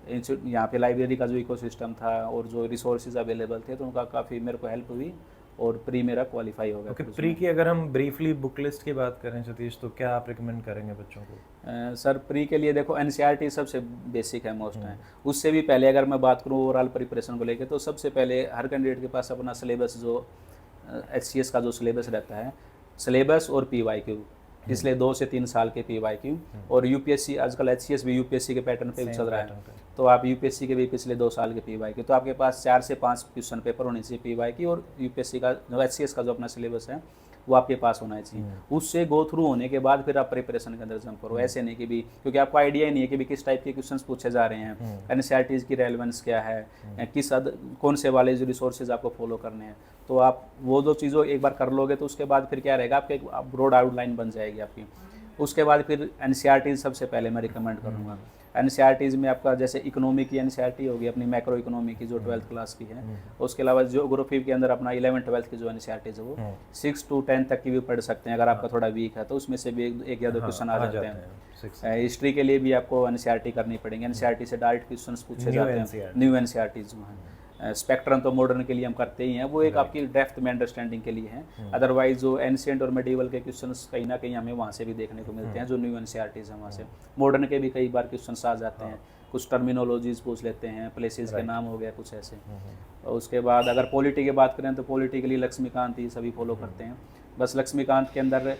यहाँ पे लाइब्रेरी का जो इकोसिस्टम था और जो रिसोर्सेज अवेलेबल थे तो उनका काफ़ी मेरे को हेल्प हुई और प्री मेरा क्वालिफाई हो गया। ओके, प्री की अगर हम ब्रीफली बुक लिस्ट की बात करें सतीश, तो क्या आप रिकमेंड करेंगे बच्चों को? सर प्री के लिए देखो NCERT सबसे बेसिक है, मोस्ट है। उससे भी पहले अगर मैं बात करूँ ओवरऑल प्रिपरेशन को लेके, तो सबसे पहले हर कैंडिडेट के पास अपना सिलेबस जो HCS का जो सिलेबस रहता है, सिलेबस और PYQ, इसलिए 2 से 3 साल के PYQ और UPSC, आजकल HCS भी UPSC के पैटर्न पे चल रहा है, तो आप UPSC के भी पिछले 2 साल के PYQ, तो आपके पास 4 से 5 क्वेश्चन पेपर होने चाहिए PYQ और UPSC का जो HCS का जो अपना सिलेबस है वो आपके पास होना चाहिए। उससे गो थ्रू होने के बाद फिर आप प्रिपरेशन के अंदर जंप करो। ऐसे नहीं कि भी, क्योंकि आपको आइडिया ही नहीं है कि भी किस टाइप के क्वेश्चंस पूछे जा रहे हैं, NCERT की रेलेवेंस क्या है, किस कौन से वाले जो रिसोर्सेज आपको फॉलो करने हैं। तो आप वो दो चीज़ों एक बार कर लोगे तो उसके बाद फिर क्या रहेगा, आपके एक ब्रॉड आउटलाइन बन जाएगी आपकी। उसके बाद फिर NCERT सबसे पहले मैं रिकमेंड करूँगा। NCERT में आपका जैसे इकोनॉमी की NCERT होगी, अपनी मैक्रो इकोनॉमी की जो 12th क्लास की है, उसके अलावा ज्योग्राफी के अंदर अपना 11th-12th की जो NCERT है वो 6 to 10 तक की भी पढ़ सकते हैं। अगर आपका थोड़ा वीक है तो उसमें से भी एक या दो क्वेश्चन आ जाते हैं। हिस्ट्री के लिए भी आपको NCERT करनी पड़ेंगे, NCERT से डायरेक्ट क्वेश्चन पूछे जाते हैं, न्यू NCERT जो है। स्पेक्ट्रम तो मॉडर्न के लिए हम करते ही हैं, वो एक आपकी डेप्थ में अंडरस्टैंडिंग के लिए है। अदरवाइज जो एंशिएंट और मेडिवल के क्वेश्चंस कहीं ना कहीं हमें वहाँ से भी देखने को मिलते हैं, जो न्यू NCERTs हैं वहाँ से। मॉडर्न के भी कई बार क्वेश्चंस आ जाते हैं, कुछ टर्मिनोलॉजीज पूछ लेते हैं, प्लेसेस के नाम हो गया कुछ ऐसे। और उसके बाद अगर पॉलिटी की बात करें तो पॉलिटी के लिए लक्ष्मीकांत ही सभी फॉलो करते हैं। बस लक्ष्मीकांत के अंदर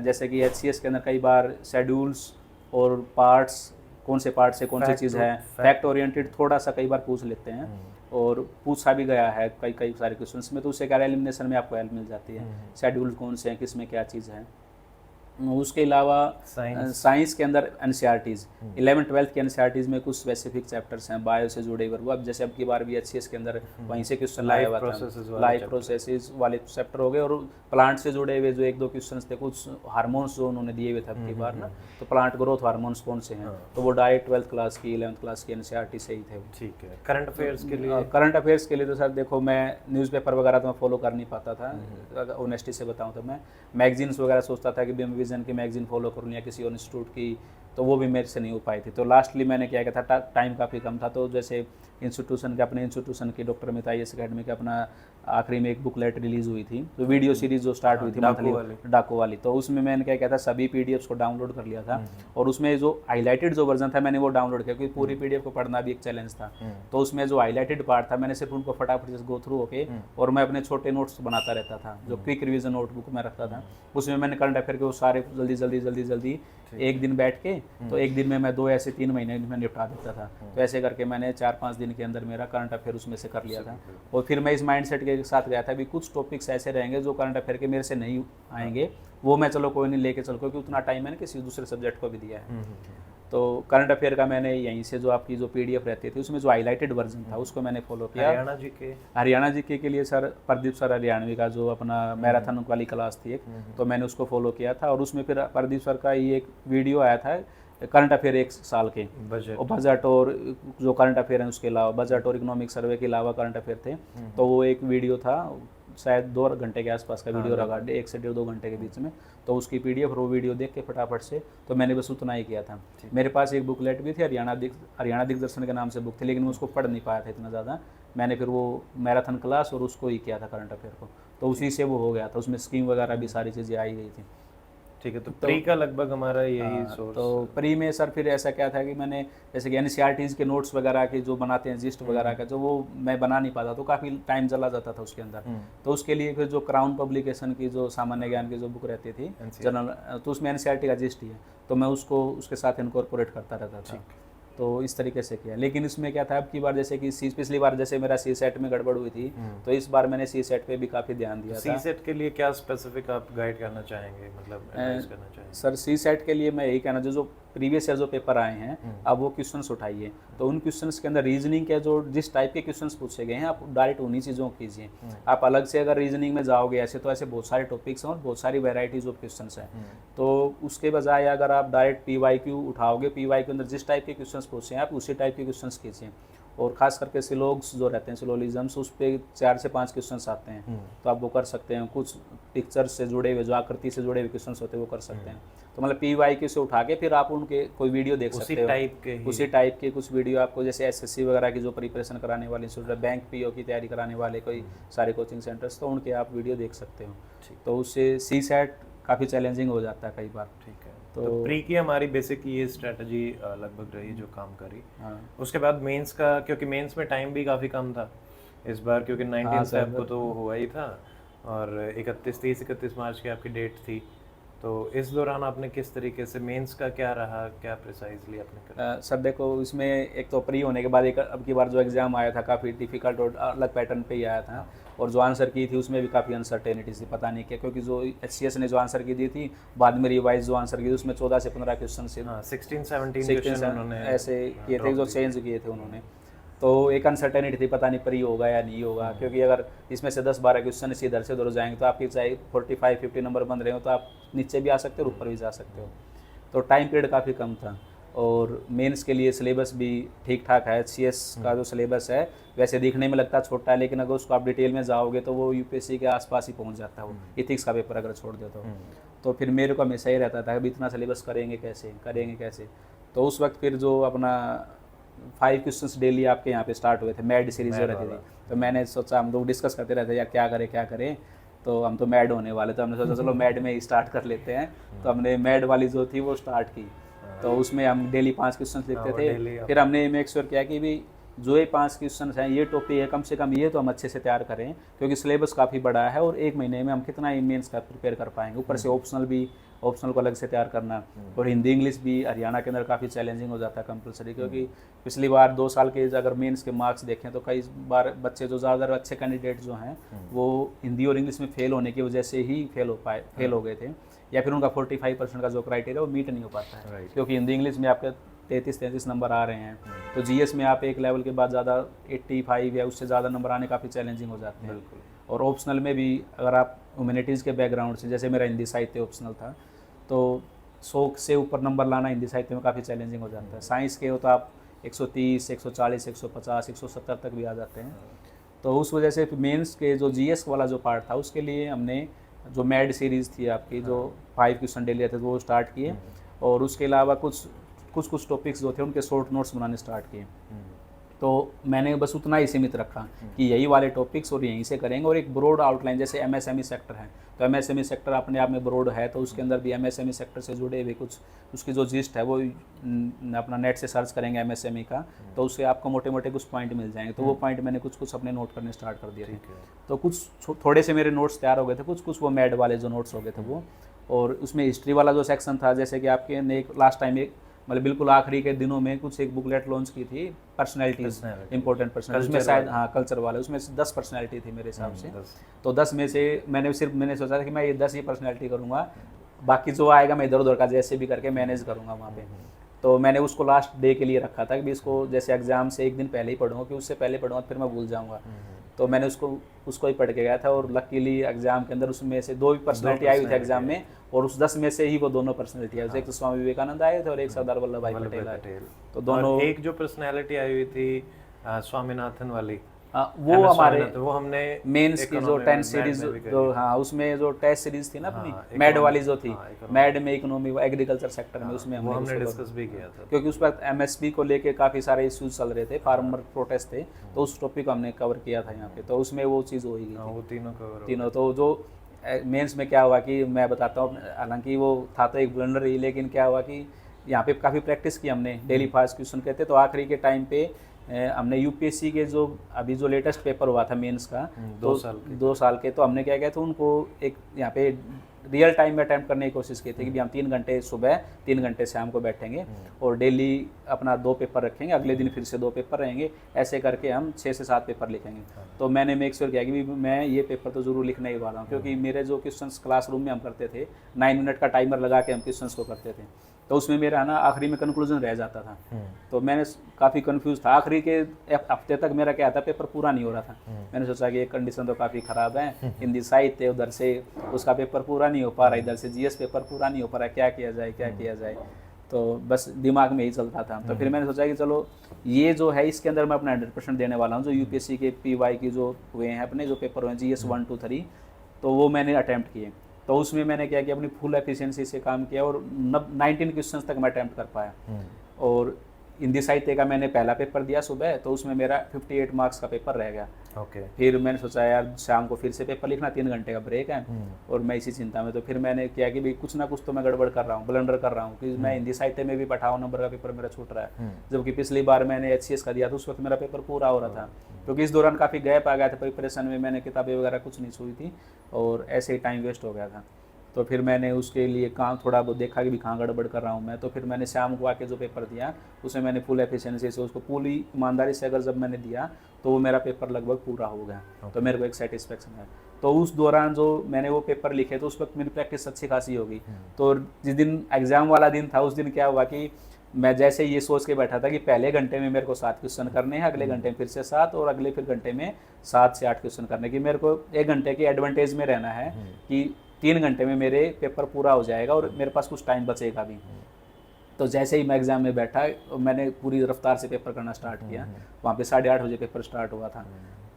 जैसे कि HCS के अंदर कई बार शेड्यूल्स और पार्ट्स, कौन से पार्ट से कौन सी चीज़ है, फैक्ट ओरिएंटेड थोड़ा सा कई बार पूछ लेते हैं और पूछा भी गया है कई सारे क्वेश्चंस में, तो उससे क्या एलिमिनेशन में आपको हेल्प मिल जाती है, शेड्यूल कौन से हैं, किस में क्या चीज़ है। उसके अलावा साइंस के अंदर NCERTs 11th-12th के NCERTs में कुछ स्पेसिफिक चैप्टर्स हैं बायो से जुड़े हुए। वो अब जैसे अब की बार भी HCS के अंदर वहीं से क्वेश्चन लाया हुआ था, लाइफ प्रोसेसेस वाले चैप्टर हो गए, और प्लांट से जुड़े हुए जो 1-2 क्वेश्चंस थे, कुछ हार्मोन्स जो उन्होंने दिए हुए थे अब की बार ना, तो प्लांट ग्रोथ हार्मोन्स कौन से हैं, तो वो डायरेक्ट 12th क्लास की 11th क्लास की NCERT से ही थे। ठीक है। करंट अफेयर्स के लिए? करंट अफेयर्स के लिए तो सर देखो, मैं न्यूज़पेपर वगैरह तो मैं फॉलो कर नहीं पाता था, अगर ऑनेस्टी से बताऊँ तो। मैं मैगजीन्स वगैरह सोचता था कि विजन की मैगजीन फॉलो करूँ या किसी और इंस्टीट्यूट की, तो वो भी मेरे से नहीं हो पाई थी। तो लास्टली मैंने क्या किया था, टाइम काफ़ी कम था, तो जैसे इंस्टीट्यूशन के, अपने इंस्टीट्यूशन की डॉक्टर अमित IAS अकेडमी के अपना आखिरी में एक बुकलेट रिलीज़ हुई थी, तो वीडियो सीरीज जो स्टार्ट हुई थी मंथली डाको वाली, तो उसमें मैंने क्या किया था, सभी PDFs को डाउनलोड कर लिया था और उसमें जो हाईलाइटेड जो वर्जन था मैंने वो डाउनलोड किया, क्योंकि पूरी PDF को पढ़ना भी एक चैलेंज था। तो उसमें जो हाईलाइटेड पार्ट था मैंने सिर्फ उनको फटाफट से गो थ्रू होके और मैं अपने छोटे नोट्स बनाता रहता था, जो क्विक रिवीजन नोटबुक में रखता था। उसमें मैंने करंट अफेयर के वो सारे जल्दी एक दिन बैठ के, तो एक दिन में मैं 2 ऐसे 3 महीने में निपटा देता था। तो ऐसे करके मैंने 4-5 दिन के अंदर मेरा करंट अफेयर उसमें से कर लिया था। और फिर मैं इस माइंडसेट के साथ गया था भी कुछ टॉपिक्स ऐसे रहेंगे जो करंट अफेयर के मेरे से नहीं आएंगे, वो मैं चलो कोई नहीं लेके चल, क्योंकि उतना टाइम मैंने किसी दूसरे सब्जेक्ट को भी दिया है। तो करंट अफेयर का मैंने यहीं से जो आपकी जो PDF रहती थी उसमें जो हाईलाइटेड वर्जन था उसको मैंने फॉलो किया। हरियाणा जीके के लिए सर प्रदीप सर हरियाणवी का जो अपना मैराथन वाली क्लास थी एक, तो मैंने उसको फॉलो किया था। और उसमें फिर प्रदीप सर का ये एक वीडियो आया था करंट अफेयर 1 साल के, बजट और जो करंट अफेयर है उसके अलावा, बजट और इकोनॉमिक सर्वे के अलावा करंट अफेयर थे। तो वो एक वीडियो था, शायद 2 घंटे के आसपास का वीडियो रहा, 1 से 1.5-2 घंटे के बीच में। तो उसकी PDF और वो वीडियो देख के फटाफट से तो मैंने बस उतना ही किया था। मेरे पास एक बुकलेट भी थी, हरियाणा दिग्दर्शन के नाम से बुक थी, लेकिन मैं उसको पढ़ नहीं पाया था इतना ज़्यादा। मैंने फिर वो मैराथन क्लास और उसको ही किया था करंट अफेयर को, तो उसी से वो हो गया था। उसमें स्कीम वगैरह भी सारी चीज़ें आई गई थी। ठीक है, तो प्री का लगभग हमारा यही सोर्स। तो प्री में सर फिर ऐसा क्या था कि मैंने जैसे कि NCERTs के नोट्स वगैरह के जो बनाते हैं, जिस्ट वगैरह का, जो वो मैं बना नहीं पाता, तो काफ़ी टाइम चला जाता था उसके अंदर। तो उसके लिए फिर जो क्राउन पब्लिकेशन की जो सामान्य ज्ञान की जो बुक रहती थी जनरल, तो उसमें NCERT का जिस्ट ही है, तो मैं उसको उसके साथ इनकॉर्पोरेट करता रहता था। तो इस तरीके से किया। लेकिन इसमें क्या था, अब की बार जैसे कि पिछली बार जैसे मेरा CSET में गड़बड़ हुई थी, तो इस बार मैंने CSET पे भी काफ़ी ध्यान दिया था। CSET के लिए क्या स्पेसिफिक आप गाइड करना चाहेंगे, मतलब एडवाइस करना चाहेंगे? सर CSET के लिए मैं यही कहना, जो प्रीवियस ईयर जो पेपर आए हैं अब वो क्वेश्चंस उठाइए, तो उन क्वेश्चंस के अंदर रीजनिंग के जो जिस टाइप के क्वेश्चंस पूछे गए हैं आप डायरेक्ट उन्हीं चीज़ों को कीजिए। आप अलग से अगर रीजनिंग में जाओगे ऐसे, तो ऐसे बहुत सारे टॉपिक्स हैं और बहुत सारी वेराइटीज़ ऑफ क्वेश्चंस हैं। तो उसके बजाय अगर आप डायरेक्ट PYQ उठाओगे, PYQ के अंदर जिस टाइप के क्वेश्चंस पूछे हैं आप उसी टाइप के क्वेश्चंस कीजिए। और ख़ास करके सिलोग्स जो रहते हैं, सिलोलिज्म्स, उस पर 4 से 5 क्वेश्चंस आते हैं, तो आप वो कर सकते हैं। कुछ पिक्चर से जुड़े हुए, जो आकृति से जुड़े हुए क्वेश्चंस होते हैं वो कर सकते हैं। तो मतलब PYQ से उठा के फिर आप उनके कोई वीडियो देख सकते हो, उसी टाइप के कुछ वीडियो आपको, जैसे SSC वगैरह की जो प्रिपरेशन कराने वाले इंस्टीट्यूट, बैंक PO की तैयारी कराने वाले कोई सारे कोचिंग सेंटर्स, तो उनके आप वीडियो देख सकते हो। तो उससे CSET काफ़ी चैलेंजिंग हो जाता है कई बार। ठीक है, तो प्री की हमारी बेसिक ये स्ट्रेटजी लगभग रही जो काम करी। उसके बाद मेंस का, क्योंकि मेंस में टाइम भी काफ़ी कम था इस बार, क्योंकि 19 Feb को तो हुआ ही था और 31 मार्च की आपकी डेट थी। तो इस दौरान आपने किस तरीके से मेंस का क्या रहा, क्या प्रिसाइजली आपने करा? सर देखो, इसमें एक तो प्री होने के बाद एक अब की बार जो एग्ज़ाम आया था काफ़ी डिफ़िकल्ट और अलग पैटर्न पे ही आया था। और जो आंसर की थी उसमें भी काफ़ी अनसर्टेनिटी थी, पता नहीं क्या, क्योंकि जो HCS ने जो आंसर की दी थी, बाद में रिवाइज जो आंसर की थी उसमें 14 से 15 क्वेश्चन से 16-17 उन्होंने ऐसे किए थे, जो चेंज किए थे उन्होंने। तो एक अनसर्टेनिटी थी, पता नहीं प्री होगा या नहीं होगा, क्योंकि अगर इसमें से 10-12 क्वेश्चन इसी इधर से उधर जाएंगे तो आपकी चाहे 45-50 नंबर बन रहे हो तो आप नीचे भी आ सकते हो और ऊपर भी जा सकते हो। तो टाइम पीरियड काफ़ी कम था। और मेंस के लिए सिलेबस भी ठीक ठाक है। HCS का जो सिलेबस है वैसे दिखने में लगता है छोटा है, लेकिन अगर उसको आप डिटेल में जाओगे तो वो UPSC के आसपास ही पहुंच जाता है। वो इथिक्स का पेपर अगर छोड़ दे तो फिर मेरे को हमेशा ही रहता था कि इतना सिलेबस करेंगे कैसे। तो उस वक्त फिर जो अपना 5 क्वेश्चंस डेली आपके यहाँ पे स्टार्ट हुए थे, मैड सीरीज हो रहती थी, तो मैंने सोचा, हम लोग डिस्कस करते रहते यार क्या करें, तो हम तो मैड होने वाले, तो हमने सोचा चलो मैड में ही स्टार्ट कर लेते हैं। तो हमने मैड वाली जो थी वो स्टार्ट की। तो उसमें हम डेली 5 क्वेश्चन लिखते थे। फिर हमने मेक श्योर किया कि भी जो ये 5 क्वेश्चन हैं, ये टॉपिक है, कम से कम ये तो हम अच्छे से तैयार करें, क्योंकि सिलेबस काफ़ी बड़ा है और 1 महीने में हम कितना मेंस का प्रिपेयर कर पाएंगे। ऊपर से ऑप्शनल को अलग से तैयार करना, और हिंदी इंग्लिश भी हरियाणा के अंदर काफ़ी चैलेंजिंग हो जाता है कंपलसरी, क्योंकि पिछली बार 2 साल के अगर मेंस के मार्क्स देखें तो कई बार बच्चे जो ज़्यादातर अच्छे कैंडिडेट जो हैं वो हिंदी और इंग्लिश में फेल होने की वजह से ही फेल हो गए थे, या फिर उनका 45% का जो क्राइटेरिया वो मीट नहीं हो पाता है, क्योंकि हिंदी इंग्लिश में आपके 33 नंबर आ रहे हैं। तो GS में आप एक लेवल के बाद ज़्यादा 85 या उससे ज़्यादा नंबर आने काफ़ी चैलेंजिंग हो जाते हैं। और ऑप्शनल में भी अगर आप ह्यूमैनिटीज़ के बैकग्राउंड से, जैसे मेरा हिंदी साहित्य ऑप्शनल था, तो 100 से ऊपर नंबर लाना हिंदी साहित्य में काफ़ी चैलेंजिंग हो जाता है। साइंस के हो तो आप 130, 140, 150, 170 तक भी आ जाते हैं। तो उस वजह से मेंस के जो GS वाला जो पार्ट था उसके लिए हमने जो मैड सीरीज़ थी आपकी, जो 5 क्वेश्चन डेली आते थे वो स्टार्ट किए, और उसके अलावा कुछ टॉपिक्स जो थे उनके शॉर्ट नोट्स बनाने स्टार्ट किए। तो मैंने बस उतना ही सीमित रखा कि यही वाले टॉपिक्स और यहीं से करेंगे, और एक ब्रॉड आउटलाइन, जैसे MSME सेक्टर है तो MSME सेक्टर अपने आप में ब्रॉड है, तो उसके अंदर भी MSME सेक्टर से जुड़े हुए कुछ उसकी जो जिस्ट है वो अपना नेट से सर्च करेंगे MSME का, तो उससे आपको मोटे मोटे कुछ पॉइंट मिल जाएंगे। तो वो पॉइंट मैंने कुछ अपने नोट करने स्टार्ट कर दिए थे। तो कुछ थोड़े से मेरे नोट्स तैयार हो गए थे, कुछ वो मैड वाले जो नोट्स हो गए थे वो। और उसमें हिस्ट्री वाला जो सेक्शन था, जैसे कि आपके ने लास्ट टाइम एक मतलब बिल्कुल आखिरी के दिनों में कुछ एक बुकलेट लॉन्च की थी, पर्सनैलिटीज, इंपॉर्टेंट पर्सनैलिटी, उसमें शायद कल्चर वाला, उसमें 10 पर्सनैलिटी थी मेरे हिसाब से। तो 10 में से मैंने सोचा था कि मैं ये 10 ही पर्सनैलिटी करूँगा, बाकी जो आएगा मैं इधर उधर का जैसे भी करके मैनेज करूँगा वहाँ पे। तो मैंने उसको लास्ट डे के लिए रखा था कि इसको जैसे एग्ज़ाम से एक दिन पहले ही पढ़ूंगा, कि उससे पहले पढ़ूंगा फिर मैं भूल जाऊंगा। तो मैंने उसको ही पढ़ के गया था, और लकीली एग्जाम के अंदर उसमें से 2 पर्सनैलिटी आई हुई थी एग्जाम में, और उस 10 में से ही वो दोनों पर्सनैलिटी आई। एक तो स्वामी विवेकानंद आए थे और एक सरदार वल्लभ भाई पटेल आए। तो दोनों, एक जो पर्सनैलिटी आई हुई थी स्वामीनाथन वाली, वो हमारे वो हमने मेंस की जो 10 सीरीज जो, हाँ उसमें जो टेस्ट सीरीज थी ना अपनी मैड वाली जो थी, मैड में इकोनॉमी वो एग्रीकल्चर सेक्टर में, उसमें हमने डिस्कस भी किया था, क्योंकि उस वक्त एमएसपी को लेके काफ़ी सारे इश्यूज चल रहे थे, फार्मर प्रोटेस्ट थे, तो उस टॉपिक को हमने कवर किया था यहाँ पे। तो उसमें वो चीज़ हो गई, वो तीनों कवर, तीनों। तो जो मेंस में क्या हुआ कि मैं बताता हूँ, हालांकि वो था तो एक ब्लंडर ही, लेकिन क्या हुआ कि यहाँ पे काफ़ी प्रैक्टिस की हमने, डेली फास्ट क्वेश्चन कहते। तो आखिरी के टाइम पे हमने यूपीएससी के जो अभी जो लेटेस्ट पेपर हुआ था मेंस का, 2 साल के, तो हमने क्या किया था, उनको एक यहाँ पे रियल टाइम में अटैम्प्ट करने की कोशिश की थी कि हम 3 घंटे सुबह 3 घंटे शाम को बैठेंगे और डेली अपना 2 पेपर रखेंगे, अगले दिन फिर से 2 पेपर रहेंगे, ऐसे करके हम 6 से 7 पेपर लिखेंगे। तो मैंने मेक श्योर किया कि मैं ये पेपर तो ज़रूर लिखने ही वाला हूँ, क्योंकि मेरे जो क्वेश्चंस क्लासरूम में हम करते थे 9 मिनट का टाइमर लगा के हम क्वेश्चंस को करते थे, तो उसमें मेरा ना आखिरी में कंक्लूजन रह जाता था। तो मैंने काफ़ी कंफ्यूज था, आखिरी के हफ्ते तक मेरा क्या था, पेपर पूरा नहीं हो रहा था। मैंने सोचा कि ये कंडीशन तो काफ़ी ख़राब है, हिंदी साहित्य उधर से उसका पेपर पूरा नहीं हो पा रहा, इधर से जीएस पेपर पूरा नहीं हो पा रहा, क्या किया जाए क्या किया जाए। तो बस दिमाग में ही चलता था। तो फिर मैंने सोचा कि चलो ये जो है इसके अंदर मैं अपना 100% देने वाला हूँ। जो यूपीएससी के पीवाई की जो हुए हैं अपने जो पेपर हुए हैं जीएस 1, 2, 3, तो वो मैंने अटैम्प्ट किए। तो उसमें मैंने क्या किया, अपनी फुल एफिशिएंसी से काम किया और 19 क्वेश्चंस तक मैं अटैम्प्ट कर पाया। और हिंदी साहित्य का मैंने पहला पेपर दिया सुबह, तो उसमें मेरा 58 मार्क्स का पेपर रह गया। फिर मैंने सोचा यार शाम को फिर से पेपर लिखना, 3 घंटे का ब्रेक है और मैं इसी चिंता में। तो फिर मैंने किया कि भाई कुछ ना कुछ तो मैं गड़बड़ कर रहा हूँ, ब्लंडर कर रहा हूँ कि मैं हिंदी साहित्य में भी 58 नंबर का पेपर मेरा छूट रहा है, जबकि पिछली बार मैंने एचसीएस का दिया था उस वक्त मेरा पेपर पूरा हो रहा था, क्योंकि इस दौरान काफ़ी गैप आ गया था प्रिपरेशन में, मैंने किताबें वगैरह कुछ नहीं छुई थी और ऐसे ही टाइम वेस्ट हो गया था। तो फिर मैंने उसके लिए काम थोड़ा बहुत देखा कि भी कहाँ गड़बड़ कर रहा हूँ मैं। तो फिर मैंने शाम को आके जो पेपर दिया उसमें मैंने फुल एफिशिएंसी से उसको पूरी ईमानदारी से अगर जब मैंने दिया तो वो मेरा पेपर लगभग पूरा हो गया। तो मेरे को एक सेटिस्फेक्शन है। तो उस दौरान जो मैंने वो पेपर लिखे तो उस वक्त मेरी प्रैक्टिस अच्छी खासी होगी। तो जिस दिन एग्ज़ाम वाला दिन था उस दिन क्या हुआ कि मैं जैसे ये सोच के बैठा था कि पहले घंटे में मेरे को 7 क्वेश्चन करने हैं, अगले घंटे में फिर से 7 और अगले फिर घंटे में 7 से 8 क्वेश्चन करने की, मेरे को 1 घंटे के एडवांटेज में रहना है कि 3 घंटे में मेरे पेपर पूरा हो जाएगा और मेरे पास कुछ टाइम बचेगा भी। तो जैसे ही मैं एग्ज़ाम में बैठा मैंने पूरी रफ्तार से पेपर करना स्टार्ट किया। वहाँ पे 8:30 बजे पेपर स्टार्ट हुआ था।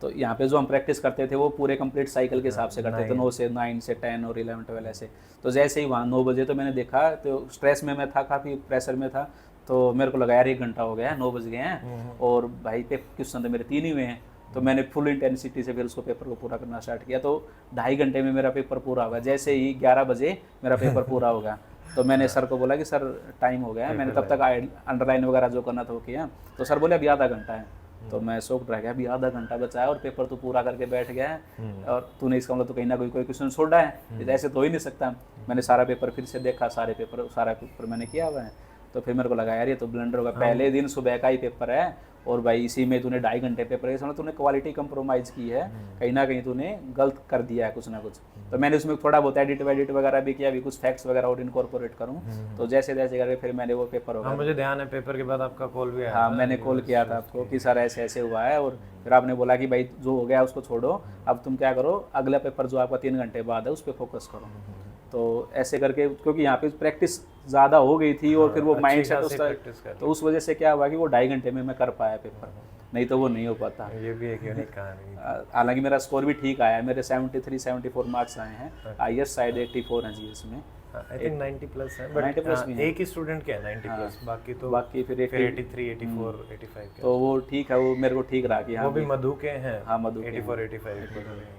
तो यहाँ पे जो हम प्रैक्टिस करते थे वो पूरे कंप्लीट साइकिल के हिसाब से करते थे, 9 से 9 से 10 और 11, 12 ऐसे। तो जैसे ही वहाँ 9 बजे तो मैंने देखा तो स्ट्रेस में मैं था, काफ़ी प्रेशर में था। तो मेरे को लगा यार 1 घंटा हो गया है, 9 बज गए हैं और भाई पे क्वेश्चन तो मेरे 3 ही हुए हैं। तो मैंने फुल इंटेंसिटी से फिर उसको पेपर को पूरा करना स्टार्ट किया। तो 2.5 घंटे में मेरा पेपर पूरा होगा। जैसे ही 11 बजे मेरा पेपर पूरा होगा तो मैंने सर को बोला कि सर टाइम हो गया है। मैंने तब तक अंडरलाइन वगैरह जो करना था वो किया। तो सर बोले अभी आधा घंटा है। तो मैं शॉक्ड रह गया, अभी आधा घंटा बचा है और पेपर तो पूरा करके बैठ गया है और तूने इसका मतलब तो कहीं ना कोई क्वेश्चन छोड़ा है, ऐसे तो हो ही नहीं सकता। मैंने सारा पेपर फिर से देखा, सारा पेपर मैंने किया हुआ है। तो फिर मेरे को लगा यार ये तो ब्लंडर होगा, पहले दिन सुबह का ही पेपर है और भाई इसी में तूने 2.5 घंटे पेपर है, तूने क्वालिटी कंप्रोमाइज़ की है, कहीं ना कहीं तूने गलत कर दिया है कुछ ना कुछ। तो मैंने उसमें थोड़ा बहुत एडिट वगैरह भी किया, अभी कुछ फैक्ट्स वगैरह और इनकॉर्पोरेट करूँ। तो जैसे जैसे करके फिर मैंने वो पेपर होगा। मुझे ध्यान है पेपर के बाद आपका कॉल भी आया। हाँ मैंने कॉल किया था आपको कि सर ऐसे ऐसे हुआ है और फिर आपने बोला कि भाई जो हो गया उसको छोड़ो, अब तुम क्या करो अगला पेपर जो आपका 3 घंटे बाद है उस पर फोकस करो। तो ऐसे करके क्योंकि यहाँ पे प्रैक्टिस ज़्यादा हो गई थी और फिर वो माइंड सेट तो उस वजह से क्या हुआ कि वो 2.5 घंटे में मैं कर पाया पेपर, नहीं तो वो नहीं हो पाता। ये भी एक यूनिक कहानी। हालांकि मेरा स्कोर भी ठीक आया है, मेरे 73-74 मार्क्स आए हैं। आईएएस शायद 84 हैं जीएस में, आई थिंक 90 प्लस है, बट 90 प्लस भी एक ही स्टूडेंट के 90 प्लस, बाकी फिर 83, 84, 85 के। तो वो ठीक है, वो मेरे को ठीक रहा कि हाँ वो भी मधु के हैं। हाँ मधु 84, 85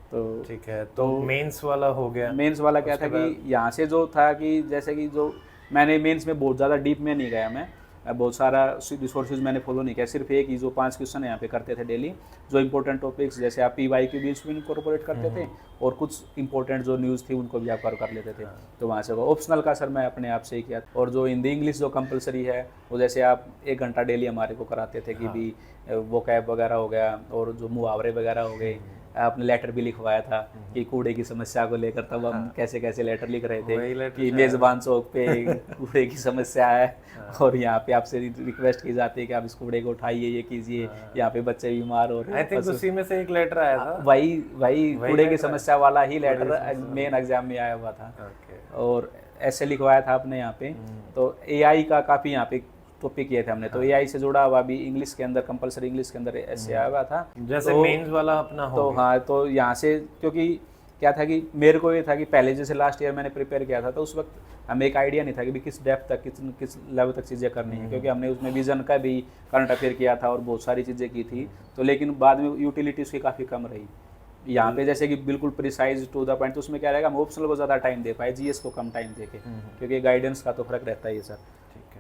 तो ठीक है। तो मेंस वाला हो गया। मेंस वाला क्या था कि यहाँ से जो था कि जैसे कि जो मैंने मेंस में बहुत ज़्यादा डीप में नहीं गया, मैं बहुत सारा रिसोर्सेज मैंने फॉलो नहीं किया, सिर्फ एक ही जो 5 क्वेश्चन यहाँ पे करते थे डेली, जो इंपॉर्टेंट टॉपिक्स जैसे आप पीवाई के बीच में इनकॉर्पोरेट करते थे और कुछ इंपॉर्टेंट जो न्यूज़ थी उनको भी आप कवर कर लेते थे। तो वहाँ से ऑप्शनल का सर मैं अपने आप से ही किया। और जो हिंदी इंग्लिश जो कंपलसरी है वो जैसे आप 1 घंटा डेली हमारे को कराते थे कि भी वोकैब वगैरह हो गया और जो मुहावरे वगैरह हो गए, आपने लेटर भी लिखवाया था कि कूड़े की समस्या को लेकर, तब हम कैसे कैसे लेटर लिख रहे थे कि मेज़बान चौक पे कूड़े की समस्या है और यहाँ पे आपसे रिक्वेस्ट की जाती है कि आप इस कूड़े को उठाइए, ये कीजिए, यहाँ पे बच्चे बीमार हो रहे हैं। आई थिंक उसी में से एक लेटर आया था, वही कूड़े की समस्या वाला ही लेटर मेन एग्जाम में आया हुआ था। और ऐसे लिखवाया था आपने यहाँ पे। तो एआई का काफ़ी यहाँ पे टॉपिक किए थे हमने। तो एआई से जुड़ा हुआ भी इंग्लिश के अंदर, कंपलसरी इंग्लिश के अंदर ऐसे आया हुआ था, जैसे तो मेंस वाला अपना हो। तो हाँ, तो यहाँ से क्योंकि क्या था कि मेरे को ये था कि पहले जैसे लास्ट ईयर मैंने प्रिपेयर किया था, तो उस वक्त हमें एक आइडिया नहीं था कि भी किस डेप्थ तक, किस लेवल तक चीज़ें करनी है, क्योंकि हमने उसमें विजन का भी करंट अफेयर किया था और बहुत सारी चीज़ें की थी। तो लेकिन बाद में यूटिलिटी उसकी काफ़ी कम रही। यहाँ पे जैसे कि बिल्कुल प्रिसाइज टू द पॉइंट, तो उसमें क्या रहेगा, हम ऑप्शनल को ज़्यादा टाइम दे पाए, जीएस को कम टाइम दे के, क्योंकि गाइडेंस का तो फर्क रहता है ये सर।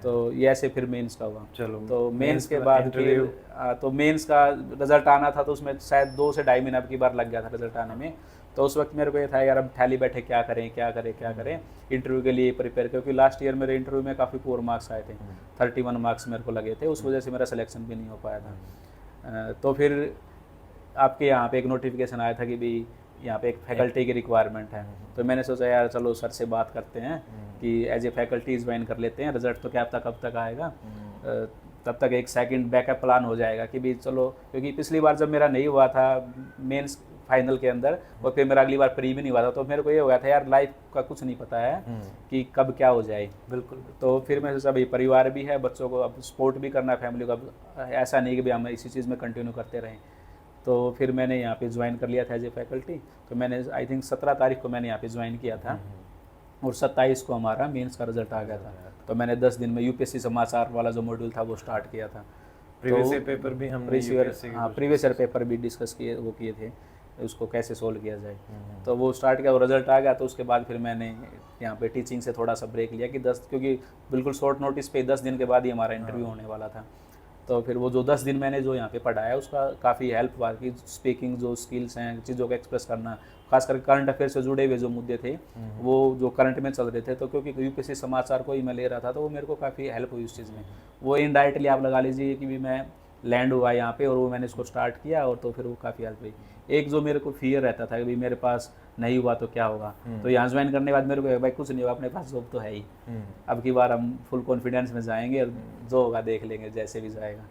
तो ये ऐसे फिर मेंस का हुआ। चलो, तो मेंस के बाद फिर तो मेंस का रिजल्ट आना था, तो उसमें शायद 2 से ढाई महीना की बार लग गया था रिजल्ट आने में। तो उस वक्त मेरे को ये था यार अब थाली बैठे क्या करें इंटरव्यू के लिए प्रिपेयर, क्योंकि लास्ट ईयर मेरे इंटरव्यू में काफ़ी पुअर मार्क्स आए थे, 31 मार्क्स मेरे को लगे थे, उस वजह से मेरा सिलेक्शन भी नहीं हो पाया था। तो फिर आपके यहाँ पे एक नोटिफिकेशन आया था कि भी यहाँ पे एक फैकल्टी की रिक्वायरमेंट है। तो मैंने सोचा यार चलो सर से बात करते हैं कि एज ए फैकल्टी ज्वाइन कर लेते हैं, रिजल्ट तो क्या कब तक आएगा, तब तक एक सेकंड बैकअप प्लान हो जाएगा कि भी चलो, क्योंकि पिछली बार जब मेरा नहीं हुआ था मेंस फाइनल के अंदर और फिर मेरा अगली बार प्री भी नहीं हुआ था, तो मेरे को ये हो गया था यार लाइफ का कुछ नहीं पता है कि कब क्या हो जाए। बिल्कुल। तो फिर मैं सोचा भाई परिवार भी है, बच्चों को अब सपोर्ट भी करना है, फैमिली को, अब ऐसा नहीं कि भाई हम इसी चीज़ में कंटिन्यू करते रहें। तो फिर मैंने यहाँ पे ज्वाइन कर लिया था एज ए फैकल्टी। तो मैंने आई थिंक 17 तारीख को मैंने यहाँ पे ज्वाइन किया था और 27 को हमारा मेंस का रिजल्ट आ गया था। तो मैंने 10 दिन में यूपीएससी समाचार वाला जो मॉड्यूल था वो स्टार्ट किया था। प्रीवियस ईयर पेपर भी हमने प्रीवियस ईयर पेपर भी डिस्कस किए थे, उसको कैसे सोल्व किया जाए। तो वो स्टार्ट किया और रिजल्ट आ गया। तो उसके बाद फिर मैंने यहाँ पे टीचिंग से थोड़ा सा ब्रेक लिया कि क्योंकि बिल्कुल शॉर्ट नोटिस पे 10 दिन के बाद ही हमारा इंटरव्यू होने वाला था। तो फिर वो जो 10 दिन मैंने जो यहाँ पे पढ़ाया उसका काफ़ी हेल्प हुआ कि स्पीकिंग जो स्किल्स हैं, चीज़ों को एक्सप्रेस करना, खास करके करंट अफेयर से जुड़े हुए जो मुद्दे थे वो जो करंट में चल रहे थे, तो क्योंकि यूपीएससी समाचार को ही मैं ले रहा था, तो वो मेरे को काफ़ी हेल्प हुई उस चीज़ में। वो इनडायरेक्टली आप लगा लीजिए कि भी मैं लैंड हुआ यहाँ पे और वो मैंने इसको स्टार्ट किया और तो फिर वो काफ़ी हेल्प हुई। एक जो मेरे को फियर रहता था कि भाई मेरे पास नहीं हुआ तो क्या होगा, तो यहाँ ज्वाइन करने के बाद मेरे को भाई कुछ नहीं होगा, अपने पास जॉब तो है ही, अब की बार हम फुल कॉन्फिडेंस में जाएंगे और जो होगा देख लेंगे जैसे भी जाएगा।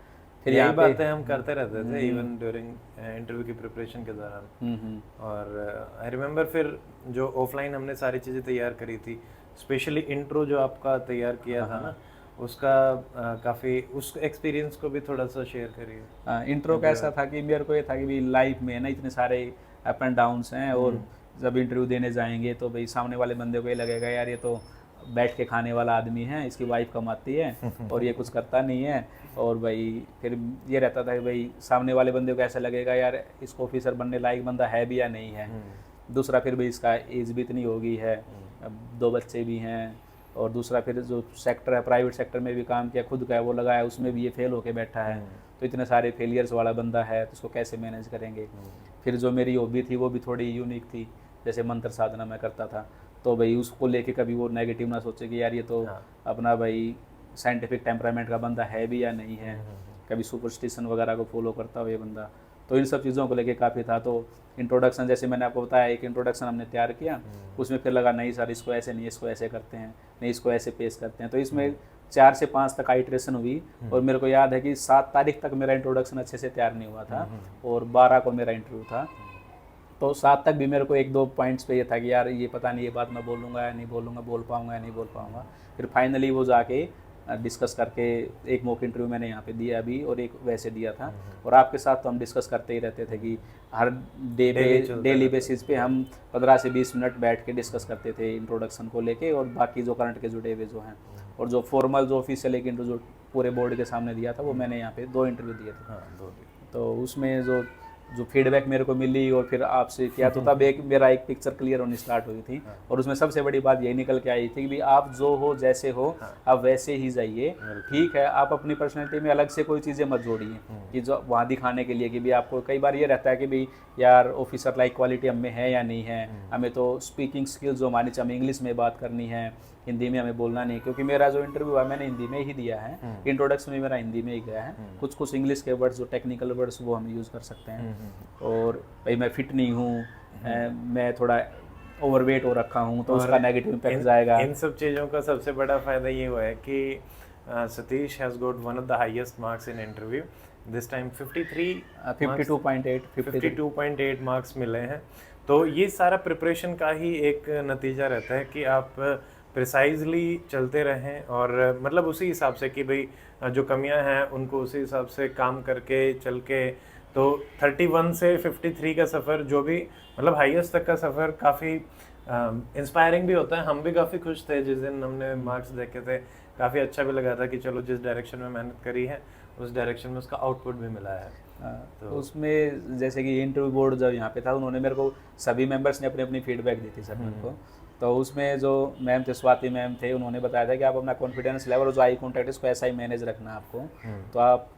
फिर यही बातें हम करते रहते थे इवन ड्यूरिंग इंटरव्यू की प्रिपरेशन के दौरान। और आई रिमेम्बर फिर जो ऑफलाइन हमने सारी चीज़ें तैयार करी थी, स्पेशली इंट्रो जो आपका तैयार किया था ना, उसका काफ़ी उस एक्सपीरियंस को भी थोड़ा सा शेयर करिए। इंट्रो कैसा था कि मेरे को ये था कि भाई लाइफ में ना इतने सारे अप एंड डाउन्स हैं और जब इंटरव्यू देने जाएंगे तो भाई सामने वाले बंदे को ये लगेगा यार ये तो बैठ के खाने वाला आदमी है, इसकी वाइफ कमाती है और ये कुछ करता नहीं है। और भाई फिर ये रहता था कि भाई सामने वाले बंदे को ऐसा लगेगा यार इसको ऑफिसर बनने लायक बंदा है भी या नहीं है। दूसरा फिर भाई इसका एज भी इतनी होगी है, 2 बच्चे भी हैं, और दूसरा फिर जो सेक्टर है प्राइवेट सेक्टर में भी काम किया, खुद का है वो लगाया, उसमें भी ये फेल होके बैठा है, तो इतने सारे फेलियर्स वाला बंदा है तो उसको कैसे मैनेज करेंगे। फिर जो मेरी हॉबी थी वो भी थोड़ी यूनिक थी, जैसे मंत्र साधना मैं करता था, तो भाई उसको लेके कभी वो नेगेटिव ना सोचे कि यार ये तो अपना भाई साइंटिफिक टेम्परामेंट का बंदा है भी या नहीं है, कभी सुपरस्टिशन वगैरह को फॉलो करता हो ये बंदा। तो इन सब चीज़ों को लेके काफ़ी था। तो इंट्रोडक्शन जैसे मैंने आपको बताया, एक इंट्रोडक्शन हमने तैयार किया, उसमें फिर लगा नहीं सर इसको ऐसे नहीं, इसको ऐसे करते हैं, नहीं इसको ऐसे पेश करते हैं। तो इसमें 4 से 5 तक आइट्रेशन हुई और मेरे को याद है कि 7 तारीख तक मेरा इंट्रोडक्शन अच्छे से तैयार नहीं हुआ था और 12 को मेरा इंटरव्यू था। तो 7 तक भी मेरे को 1-2 पॉइंट्स पे ये था कि यार ये पता नहीं ये बात मैं बोलूँगा या नहीं बोलूँगा, बोल पाऊँगा या नहीं बोल पाऊँगा। फिर फाइनली वो जाके डिस्कस करके एक मॉक इंटरव्यू मैंने यहाँ पे दिया अभी और एक वैसे दिया था। और आपके साथ तो हम डिस्कस करते ही रहते थे कि हर डेली बेसिस पे हम 15 से 20 मिनट बैठ के डिस्कस करते थे इंट्रोडक्शन को लेके और बाकी जो करंट के जुड़े हुए जो हैं। और जो फॉर्मल जो ऑफिशियल एक इंटरव्यू जो पूरे बोर्ड के सामने दिया था वो मैंने यहाँ पे 2 इंटरव्यू दिए थे। तो उसमें जो फीडबैक मेरे को मिली और फिर आपसे किया तो तब मेरा एक पिक्चर क्लियर होनी स्टार्ट हुई थी। और उसमें सबसे बड़ी बात यही निकल के आई थी कि भी आप जो हो जैसे हो आप वैसे ही जाइए, ठीक है। आप अपनी पर्सनैलिटी में अलग से कोई चीज़ें मत जोड़िए कि जो वहाँ दिखाने के लिए कि भी आपको कई बार ये रहता है कि भाई यार ऑफिसर लाइक क्वालिटी हमें है या नहीं है, हमें तो स्पीकिंग स्किल्स जो हमारी हमें इंग्लिश में बात करनी है, हिंदी में हमें बोलना नहीं। क्योंकि मेरा जो इंटरव्यू है मैंने हिंदी में ही दिया है, इंट्रोडक्शन में मेरा हिंदी में ही गया है, कुछ इंग्लिश के वर्ड्स जो टेक्निकल वर्ड्स वो हम यूज़ कर सकते हैं। और भाई मैं फिट नहीं हूँ, मैं थोड़ा ओवरवेट हो रखा हूँ, तो उसका नेगेटिव इम्पैक्ट जाएगा। इन सब चीज़ों का सबसे बड़ा फायदा ये हुआ है कि Satish has got one of the highest marks in interview this time 52.8 marks मिले हैं। तो ये सारा प्रिपरेशन का ही एक नतीजा रहता है कि आप प्रिसाइजली चलते रहें और मतलब उसी हिसाब से कि भाई जो कमियां हैं उनको उसी हिसाब से काम करके चल के, तो 31 से 53 का सफ़र जो भी मतलब हाईएस्ट तक का सफ़र काफ़ी इंस्पायरिंग भी होता है। हम भी काफ़ी खुश थे जिस दिन हमने मार्क्स देखे थे, काफ़ी अच्छा भी लगा था कि चलो जिस डायरेक्शन में मेहनत करी है उस डायरेक्शन में उसका आउटपुट भी मिला है। तो उसमें जैसे कि इंटरव्यू बोर्ड जब यहाँ पे था, उन्होंने मेरे को सभी मेंबर्स ने अपनी अपनी फीडबैक दी थी सर मेरे को। तो उसमें जो मैम थे, स्वाति मैम थे, उन्होंने बताया था कि आप अपना कॉन्फिडेंस लेवल और जो आई कॉन्टैक्ट इसको ऐसा ही मैनेज रखना आपको। तो आप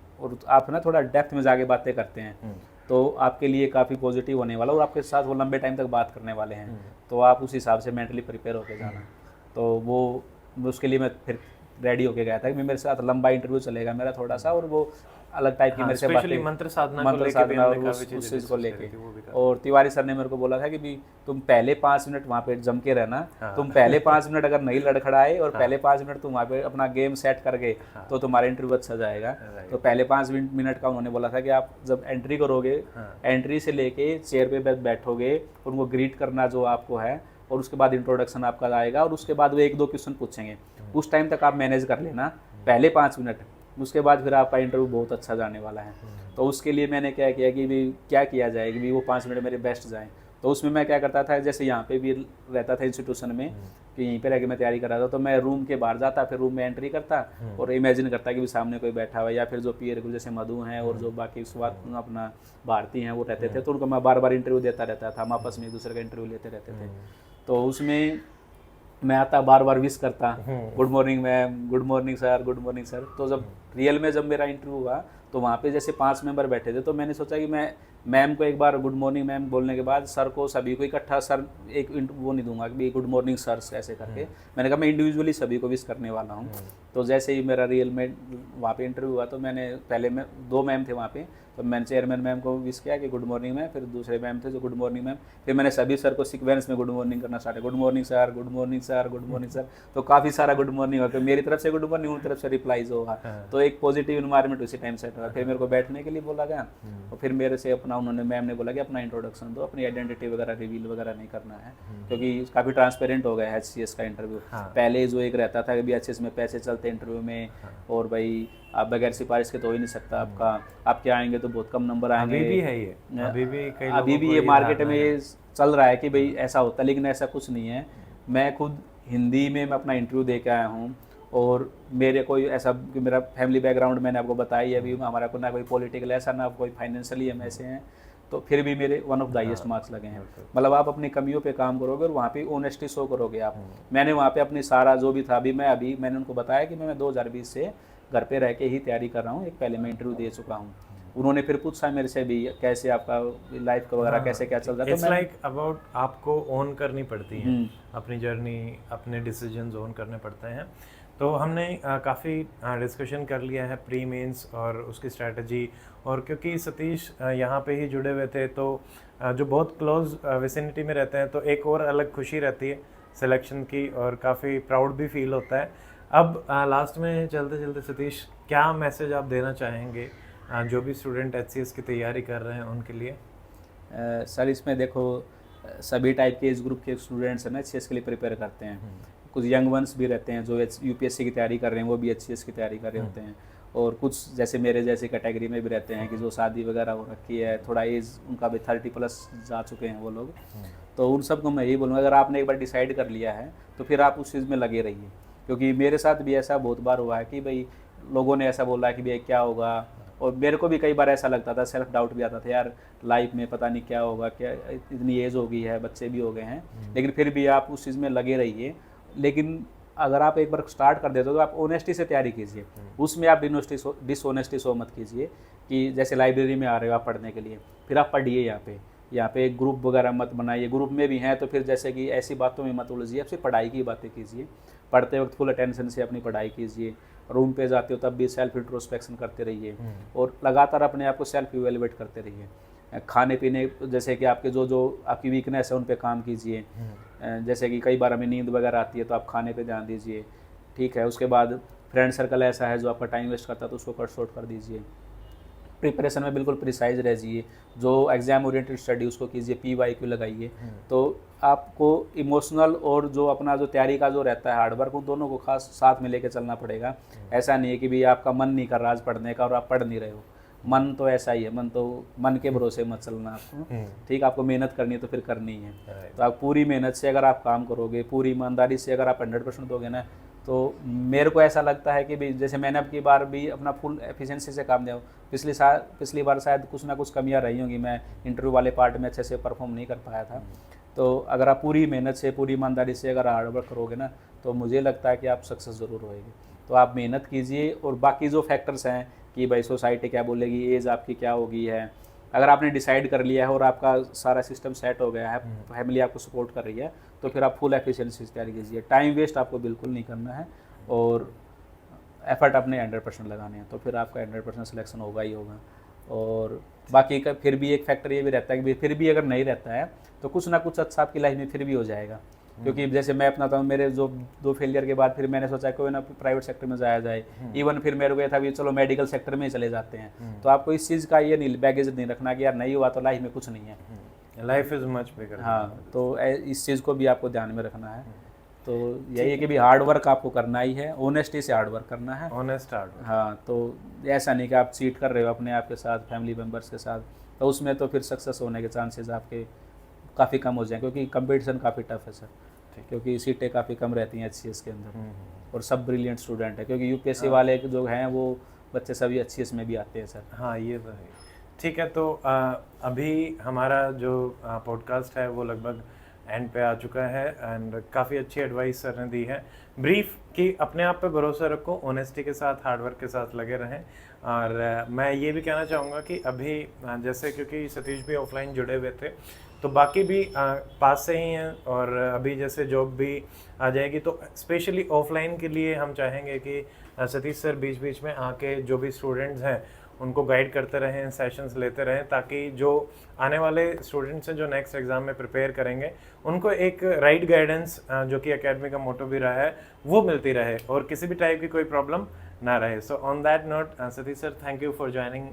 ना थोड़ा डेप्थ में जाके बातें करते हैं तो आपके लिए काफ़ी पॉजिटिव होने वाला और आपके साथ वो लंबे टाइम तक बात करने वाले हैं। तो आप उस हिसाब से मेंटली प्रिपेयर होकर जाना। तो वो उसके लिए मैं फिर रेडी होके गया था कि मेरे साथ लंबा इंटरव्यू चलेगा मेरा थोड़ा सा, और वो अलग टाइप की मेरे से बातें, मंत्र साधना उस चीज़ को लेके। और तिवारी सर ने मेरे को बोला था कि भी तुम पहले 5 मिनट वहाँ पे जम के रहना। तुम पहले 5 मिनट अगर नहीं लड़खड़ाए और पहले 5 मिनट तुम वहाँ पे अपना गेम सेट कर गए तो तुम्हारा इंटरव्यू अच्छा जाएगा। तो पहले 5 मिनट का उन्होंने बोला था कि आप जब एंट्री करोगे, एंट्री से लेके चेयर पे बैठोगे, उनको ग्रीट करना जो आपको है, और उसके बाद इंट्रोडक्शन आपका आएगा, और उसके बाद वो 1-2 क्वेश्चन पूछेंगे। उस टाइम तक आप मैनेज कर लेना पहले 5 मिनट, उसके बाद फिर आपका इंटरव्यू बहुत अच्छा जाने वाला है। तो उसके लिए मैंने क्या किया कि भी क्या किया जाए कि भी वो 5 मिनट मेरे बेस्ट जाएँ। तो उसमें मैं क्या करता था, जैसे यहाँ पे भी रहता था इंस्टीट्यूशन में कि यहीं पे रह के मैं तैयारी कर रहा था, तो मैं रूम के बाहर जाता, फिर रूम में एंट्री करता और इमेजिन करता कि भी सामने कोई बैठा हुआ है, या फिर जो पीयर जैसे मधु हैं और जो बाकी स्वाद अपना भारती हैं वो रहते थे, तो उनको मैं बार बार इंटरव्यू देता रहता था। हम आपस में एक दूसरे का इंटरव्यू लेते रहते थे। तो उसमें मैं आता, बार बार विश करता, good morning ma'am, good morning sir, good morning sir. तो जब रियल में जब मेरा इंटरव्यू हुआ तो वहाँ पे जैसे 5 मेंबर बैठे थे, तो मैंने सोचा कि मैं मैम को एक बार गुड मॉर्निंग मैम बोलने के बाद सर को सभी को इकट्ठा सर एक वो नहीं दूंगा कि गुड मॉर्निंग सर ऐसे करके। मैंने कहा मैं इंडिविजुअली सभी को विश करने वाला हूँ। तो जैसे ही मेरा रियल में वहाँ पे इंटरव्यू हुआ तो मैंने पहले 2 मैम थे वहाँ पे, तो मैंने चेयरमैन मैम को विश किया कि गुड मॉर्निंग मैम, फिर दूसरे मैम थे जो गुड मॉर्निंग मैम, फिर मैंने सभी सर को सीक्वेंस में गुड मॉर्निंग करना स्टार्ट किया, good morning sir, good morning sir, good morning sir. तो काफ़ी सारा गुड मॉर्निंग हुआ, फिर मेरी तरफ से गुड मॉर्निंग, उनकी तरफ से रिप्लाईज होगा। तो एक पॉजिटिव इन्वायरमेंट उसी टाइम सेट हुआ। फिर मेरे को बैठने के लिए बोला गया और फिर मेरे से अपना उन्होंने मैम ने बोला कि अपना इंट्रोडक्शन दो, अपनी आइडेंटिटी वगैरह रिवील वगैरह नहीं करना है, क्योंकि काफ़ी ट्रांसपेरेंट हो गया है HCS का इंटरव्यू। पहले जो एक रहता था कि HCS में पैसे चलते इंटरव्यू में, और भाई आप बगैर सिफारिश के तो हो ही नहीं सकता आपका, आप क्या आएंगे तो बहुत कम नंबर आएंगे। अभी भी है ये, अभी भी ये मार्केट में चल रहा है कि भाई ऐसा होता है, लेकिन ऐसा कुछ नहीं है। मैं खुद हिंदी में मैं अपना इंटरव्यू दे के आया हूँ, और मेरे कोई ऐसा कि मेरा फैमिली बैकग्राउंड मैंने आपको बताया है, अभी हमारा को ना कोई पॉलिटिकल ऐसा, ना कोई फाइनेंशियली हम ऐसे हैं, तो फिर भी मेरे one of the highest marks लगे हैं। मतलब आप अपनी कमियों पे काम करोगे और वहाँ पे ऑनेस्टी शो करोगे आप। मैंने वहाँ पे अपनी सारा जो भी था, अभी मैंने उनको बताया कि मैं 2020 से घर पे रह के ही तैयारी कर रहा हूँ, एक पहले मैं इंटरव्यू दे चुका हूँ। उन्होंने फिर पूछा मेरे से भी कैसे आपका लाइफ का वगैरह कैसे क्या चल रहा है। इट्स लाइक अबाउट आपको ओन करनी पड़ती है अपनी जर्नी, अपने डिसीजंस ओन करने पड़ते हैं। तो हमने काफ़ी डिस्कशन कर लिया है प्री मेंस और उसकी स्ट्रैटेजी, और क्योंकि सतीश यहाँ पे ही जुड़े हुए थे तो जो बहुत क्लोज विसिनिटी में रहते हैं तो एक और अलग खुशी रहती है सिलेक्शन की, और काफ़ी प्राउड भी फील होता है। अब लास्ट में चलते चलते सतीश, क्या मैसेज आप देना चाहेंगे जो भी स्टूडेंट HCS की तैयारी कर रहे हैं उनके लिए? सर इसमें देखो सभी टाइप के एज ग्रुप के स्टूडेंट्स हैं ना HCS के लिए प्रिपेयर करते हैं। कुछ यंग वंस भी रहते हैं जो UPSC की तैयारी कर रहे हैं, वो भी HCS की तैयारी कर रहे होते हैं, और कुछ जैसे मेरे जैसी कैटेगरी में भी रहते हैं कि जो शादी वगैरह हो रखी है, थोड़ा एज उनका भी 30+ जा चुके हैं वो लोग। तो उन सबको मैं यही बोलूँगा, अगर आपने एक बार डिसाइड कर लिया है तो फिर आप उस चीज़ में लगे रहिए, क्योंकि मेरे साथ भी ऐसा बहुत बार हुआ है कि भाई लोगों ने ऐसा बोला कि भाई क्या होगा, और मेरे को भी कई बार ऐसा लगता था, सेल्फ डाउट भी आता था यार लाइफ में पता नहीं क्या होगा, क्या इतनी एज हो गई है, बच्चे भी हो गए हैं, लेकिन फिर भी आप उस चीज़ में लगे रहिए। लेकिन अगर आप एक बार स्टार्ट कर देते हो तो आप ऑनेस्टी से तैयारी कीजिए, उसमें आप डिसऑनेस्टी शो मत कीजिए कि जैसे लाइब्रेरी में आ रहे हो आप पढ़ने के लिए, फिर आप पढ़िए यहाँ पे ग्रुप वगैरह मत बनाइए, ग्रुप में भी हैं तो फिर जैसे कि ऐसी बातों में मत उलझिए, आप सिर्फ पढ़ाई की बातें कीजिए, पढ़ते वक्त फुल अटेंशन से अपनी पढ़ाई कीजिए, रूम पे जाते हो तब भी सेल्फ इंट्रोस्पेक्शन करते रहिए, और लगातार अपने आप को सेल्फ इवेलुएट करते रहिए। खाने पीने, जैसे कि आपके जो जो आपकी वीकनेस है उन पे काम कीजिए। जैसे कि कई बार हमें नींद वगैरह आती है तो आप खाने पे ध्यान दीजिए, ठीक है। उसके बाद फ्रेंड सर्कल ऐसा है जो आपका टाइम वेस्ट करता है तो उसको कट शॉर्ट कर दीजिए। प्रिपरेशन में बिल्कुल प्रिसाइज रह जाइए, जो एग्जाम ओरिएंटेड स्टडी उसको कीजिए, PYQ लगाइए। तो आपको इमोशनल और जो अपना जो तैयारी का जो रहता है हार्डवर्क, उन दोनों को खास साथ में लेके चलना पड़ेगा। ऐसा नहीं है कि भी आपका मन नहीं कर रहा आज पढ़ने का और आप पढ़ नहीं रहे हो। मन तो ऐसा ही है, मन के भरोसे मत चलना आपको, ठीक। आपको मेहनत करनी है तो फिर करनी है। तो आप पूरी मेहनत से अगर आप काम करोगे, पूरी ईमानदारी से अगर आप 100% दोगे ना, तो मेरे को ऐसा लगता है कि भी जैसे मैंने अब की बार भी अपना फुल एफिशिएंसी से काम दिया। पिछली बार शायद कुछ ना कुछ कमियां रही होंगी, मैं इंटरव्यू वाले पार्ट में अच्छे से परफॉर्म नहीं कर पाया था। तो अगर आप पूरी मेहनत से, पूरी ईमानदारी से अगर हार्डवर्क करोगे ना, तो मुझे लगता है कि आप सक्सेस ज़रूर होएगी। तो आप मेहनत कीजिए, और बाकी जो फैक्टर्स हैं कि भाई सोसाइटी क्या बोलेगी, एज आपकी क्या होगी है, अगर आपने डिसाइड कर लिया है और आपका सारा सिस्टम सेट हो गया है, फैमिली आपको सपोर्ट कर रही है, तो फिर आप फुल एफिशिएंसी से तैयारी कीजिए। टाइम वेस्ट आपको बिल्कुल नहीं करना है, और एफर्ट अपने 100% लगाने हैं, तो फिर आपका 100% सिलेक्शन होगा ही होगा। और बाकी का फिर भी एक फैक्टर ये भी रहता है कि फिर भी अगर नहीं रहता है तो कुछ ना कुछ अच्छा आपकी लाइफ में फिर भी हो जाएगा। क्योंकि जैसे मैं अपना था, मेरे जो 2 फेलियर के बाद फिर मैंने सोचा कोई ना प्राइवेट सेक्टर में जाया जाए। इवन फिर मेरे को ये था भी चलो मेडिकल सेक्टर में ही चले जाते हैं। तो आपको इस चीज़ का ये नहीं बैगेज नहीं रखना कि यार नहीं हुआ तो लाइफ में कुछ नहीं है, लाइफ इज मच बिगर। हाँ, तो इस चीज़ को भी आपको ध्यान में रखना है। तो यही है कि भी हार्ड वर्क आपको करना ही है, ऑनेस्टी से हार्ड वर्क करना है, ऑनेस्ट हार्ड। हाँ। तो ऐसा नहीं कि आप चीट कर रहे हो अपने आप के साथ, फैमिली मेम्बर्स के साथ, तो उसमें तो फिर सक्सेस होने के चांसेस आपके काफ़ी कम हो जाएं, क्योंकि कंपटीशन काफ़ी टफ है सर, क्योंकि सीटें काफ़ी कम रहती हैं HCS के अंदर, और सब ब्रिलियंट स्टूडेंट है, क्योंकि UPSC वाले जो हैं वो बच्चे सभी HCS में भी आते हैं सर। हाँ, ये तो है। ठीक है, तो अभी हमारा जो पॉडकास्ट है वो लगभग एंड पे आ चुका है, एंड काफ़ी अच्छी एडवाइस सर ने दी है। ब्रीफ कि अपने आप पे भरोसा रखो, ऑनेस्टी के साथ, हार्डवर्क के साथ लगे रहें। और मैं ये भी कहना चाहूँगा कि अभी जैसे क्योंकि सतीश भी ऑफलाइन जुड़े हुए थे, तो बाकी भी पास से ही हैं, और अभी जैसे जॉब भी आ जाएगी, तो स्पेशली ऑफलाइन के लिए हम चाहेंगे कि सतीश सर बीच बीच में आके जो भी स्टूडेंट्स हैं उनको गाइड करते रहें, सेशंस लेते रहें, ताकि जो आने वाले स्टूडेंट्स हैं जो नेक्स्ट एग्ज़ाम में प्रिपेयर करेंगे, उनको एक राइट गाइडेंस जो कि एकेडमी का मोटो भी रहा है वो मिलती रहे, और किसी भी टाइप की कोई प्रॉब्लम ना रहे। So on that note, Satish sir, thank you for joining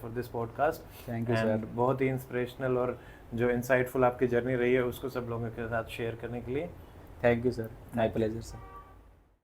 for this podcast. Thank you sir. बहुत ही इंस्पिरेशनल और जो इंसाइटफुल आपकी जर्नी रही है उसको सब लोगों के साथ शेयर करने के लिए। Thank you sir, my pleasure sir.